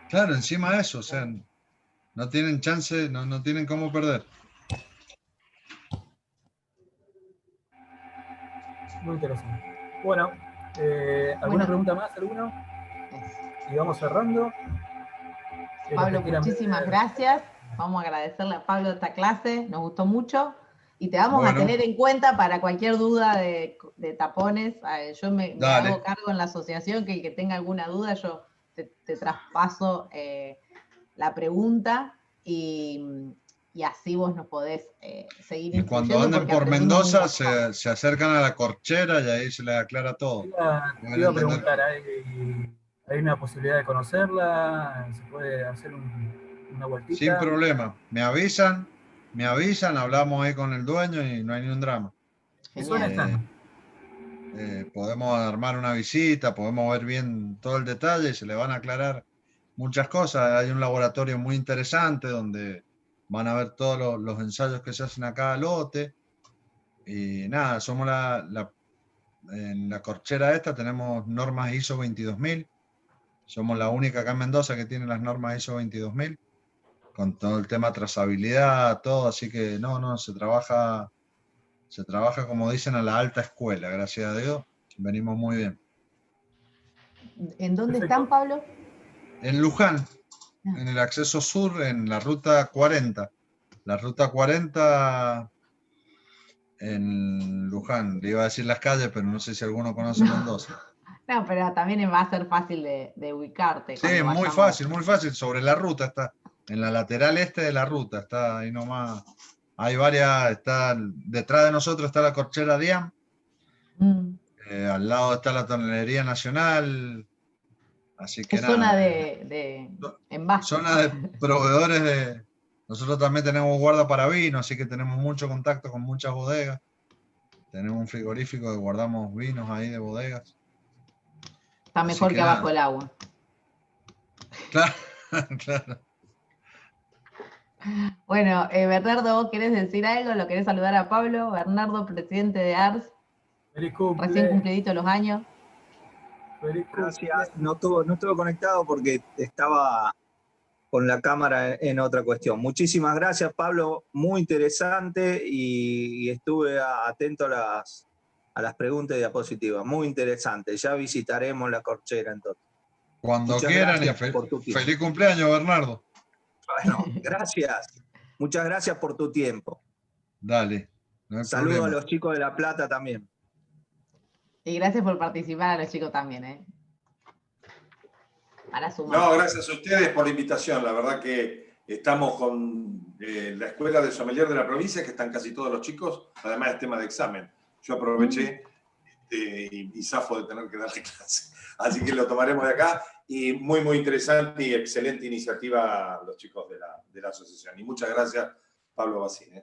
Claro, encima de eso, o sea, no tienen chance, no tienen cómo perder. Muy interesante. Bueno, ¿alguna Bueno, pregunta más? ¿Alguno? eso. Y vamos cerrando. Los que Pablo, quieran muchísimas ver. gracias. Vamos a agradecerle a Pablo esta clase, nos gustó mucho. Y te vamos a Bueno, tener en cuenta para cualquier duda de tapones. Yo me hago dale. cargo en la asociación que el que tenga alguna duda, yo te traspaso la pregunta y así vos nos podés seguir Y cuando instruyendo anden porque por aprendimos un Mendoza, montón. se acercan a la corchera y ahí se les aclara Te todo. iba, te Pueden iba a entender. preguntar, ¿hay una posibilidad de conocerla? ¿Se puede hacer una Sin vueltita? problema. Me avisan, hablamos ahí con el dueño y no hay ni un drama. ¿Qué zona Genial. Eh, están? podemos armar una visita, podemos ver bien todo el detalle y se le van a aclarar muchas cosas. Hay un laboratorio muy interesante donde van a ver todos los ensayos que se hacen a cada lote. Y nada, somos en la corchera esta tenemos normas ISO 22000. Somos la única acá en Mendoza que tiene las normas ISO 22000, con todo el tema trazabilidad, todo. Así que no, se trabaja como dicen a la alta escuela, gracias a Dios. Venimos muy bien. ¿En dónde están, Perfecto. Pablo? En Luján, en el acceso sur, en la ruta 40. La ruta 40 en Luján. Le iba a decir las calles, pero no sé si alguno conoce Mendoza. No, pero también va a ser fácil de ubicarte Sí, cuando muy vayamos. fácil, muy fácil. Sobre la ruta está, en la lateral este de la ruta, está ahí nomás. Hay varias, está detrás de nosotros está la Corchera Diam, Mm. al lado está la Tonelería Nacional, así que Es zona nada, de envase. zona de proveedores de... Nosotros también tenemos guarda para vino, así que tenemos mucho contacto con muchas bodegas. Tenemos un frigorífico que guardamos vinos ahí de bodegas. Está Así mejor que que abajo nada, el agua. claro, claro. Bueno, Bernardo, ¿vos querés decir algo? ¿Lo querés saludar a Pablo? Bernardo, presidente de ARS, Feliz recién cumple. cumplidito los años. Feliz cumple. Gracias. No estuve conectado porque estaba con la cámara en otra cuestión. Muchísimas gracias, Pablo. Muy interesante y estuve atento a las preguntas y diapositivas. Muy interesante. Ya visitaremos la corchera entonces. Cuando Muchas quieran y gracias por tu tiempo. feliz cumpleaños, Bernardo. Bueno, gracias. Muchas gracias por tu tiempo. Dale, no hay Saludos a problema. los chicos de La Plata también. Y gracias por participar a los chicos también, ¿eh? Para sumar. No, gracias a ustedes por la invitación. La verdad que estamos con la Escuela de Sommelier de la provincia, que están casi todos los chicos, además es tema de examen. Yo aproveché y zafo de tener que darle clase. Así que lo tomaremos de acá. Y muy interesante y excelente iniciativa los chicos de la asociación. Y muchas gracias, Pablo Bacín.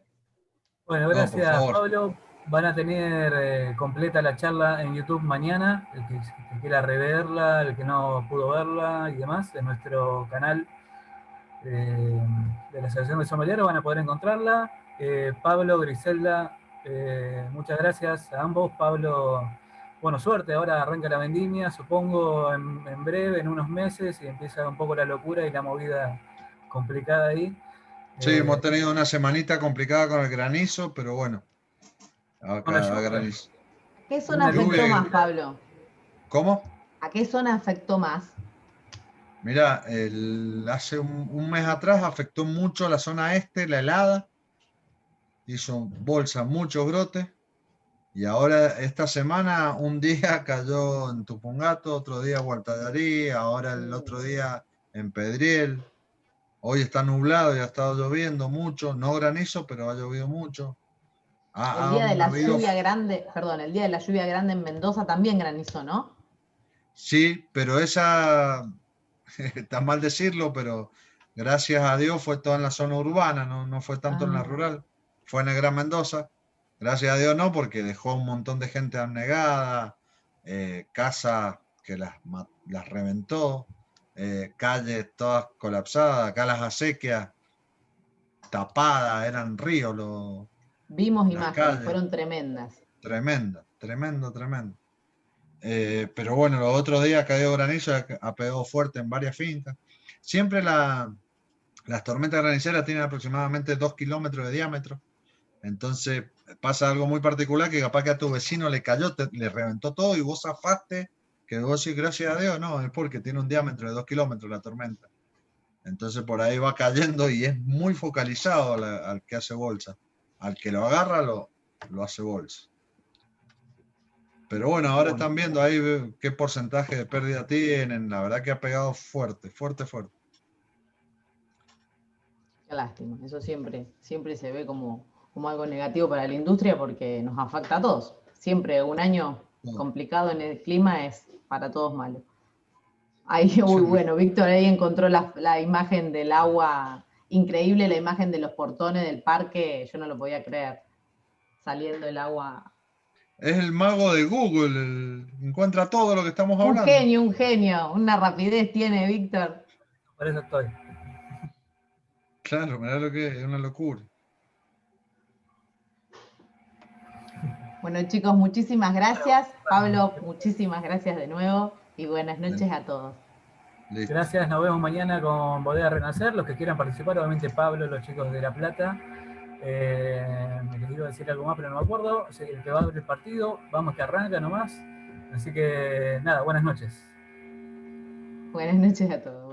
Bueno, No, por gracias, favor. Pablo. Van a tener completa la charla en YouTube mañana. El que quiera reverla, el que no pudo verla y demás, en nuestro canal de la Asociación de Sommelier van a poder encontrarla. Pablo, Griselda, muchas gracias a ambos. Pablo, bueno, suerte, ahora arranca la vendimia, supongo en breve, en unos meses, y empieza un poco la locura y la movida complicada ahí. Sí, hemos tenido una semanita complicada con el granizo, pero bueno, Con la acá lluvia. granizo. ¿Qué zona Lluvia afectó y- más, Pablo? ¿Cómo? ¿A qué zona afectó más? Mira, hace un mes atrás afectó mucho la zona este, la helada, hizo bolsa, muchos brotes, y ahora esta semana un día cayó en Tupungato, otro día Gualtallarí, ahora el otro día en Pedriel. Hoy está nublado y ha estado lloviendo mucho, no granizo, pero ha llovido mucho. El día de Han la habido, lluvia grande, perdón, el día de la lluvia grande en Mendoza también granizó, ¿no? sí, pero esa, está mal decirlo, pero gracias a Dios fue toda en la zona urbana, no fue tanto en la rural, fue en el Gran Mendoza. Gracias a Dios no, porque dejó un montón de gente anegada, casas que las reventó, calles todas colapsadas, acá las acequias tapadas, eran ríos Vimos la imágenes, calle. fueron tremendas. Tremendo. Pero bueno, los otros días ha caído granizo, ha pegado fuerte en varias fincas. Siempre las tormentas graniceras tienen aproximadamente 2 kilómetros de diámetro. Entonces pasa algo muy particular que capaz que a tu vecino le cayó, le reventó todo y vos zafaste, que vos decís gracias a Dios, no, es porque tiene un diámetro de 2 kilómetros la tormenta. Entonces por ahí va cayendo y es muy focalizado al que hace bolsa. Al que lo agarra lo hace bolsa. Pero bueno, ahora están viendo ahí qué porcentaje de pérdida tienen. La verdad que ha pegado fuerte. Qué lástima. Eso siempre se ve como algo negativo para la industria porque nos afecta a todos. Siempre un año complicado en el clima es para todos malo. Ahí, bueno, Víctor ahí encontró la imagen del agua, increíble la imagen de los portones del parque, yo no lo podía creer, saliendo el agua. Es el mago de Google, encuentra todo lo que estamos hablando. Un genio, una rapidez tiene Víctor. Por eso estoy. Claro, mirá lo que es una locura. Bueno, chicos, muchísimas gracias. Pablo, muchísimas gracias de nuevo y buenas noches a todos. Listo. Gracias, nos vemos mañana con Bodega Renacer. Los que quieran participar, obviamente Pablo, los chicos de La Plata. Me les iba a decir algo más, pero no me acuerdo. El que va a abrir el partido, vamos que arranca nomás. Así que nada, buenas noches. Buenas noches a todos.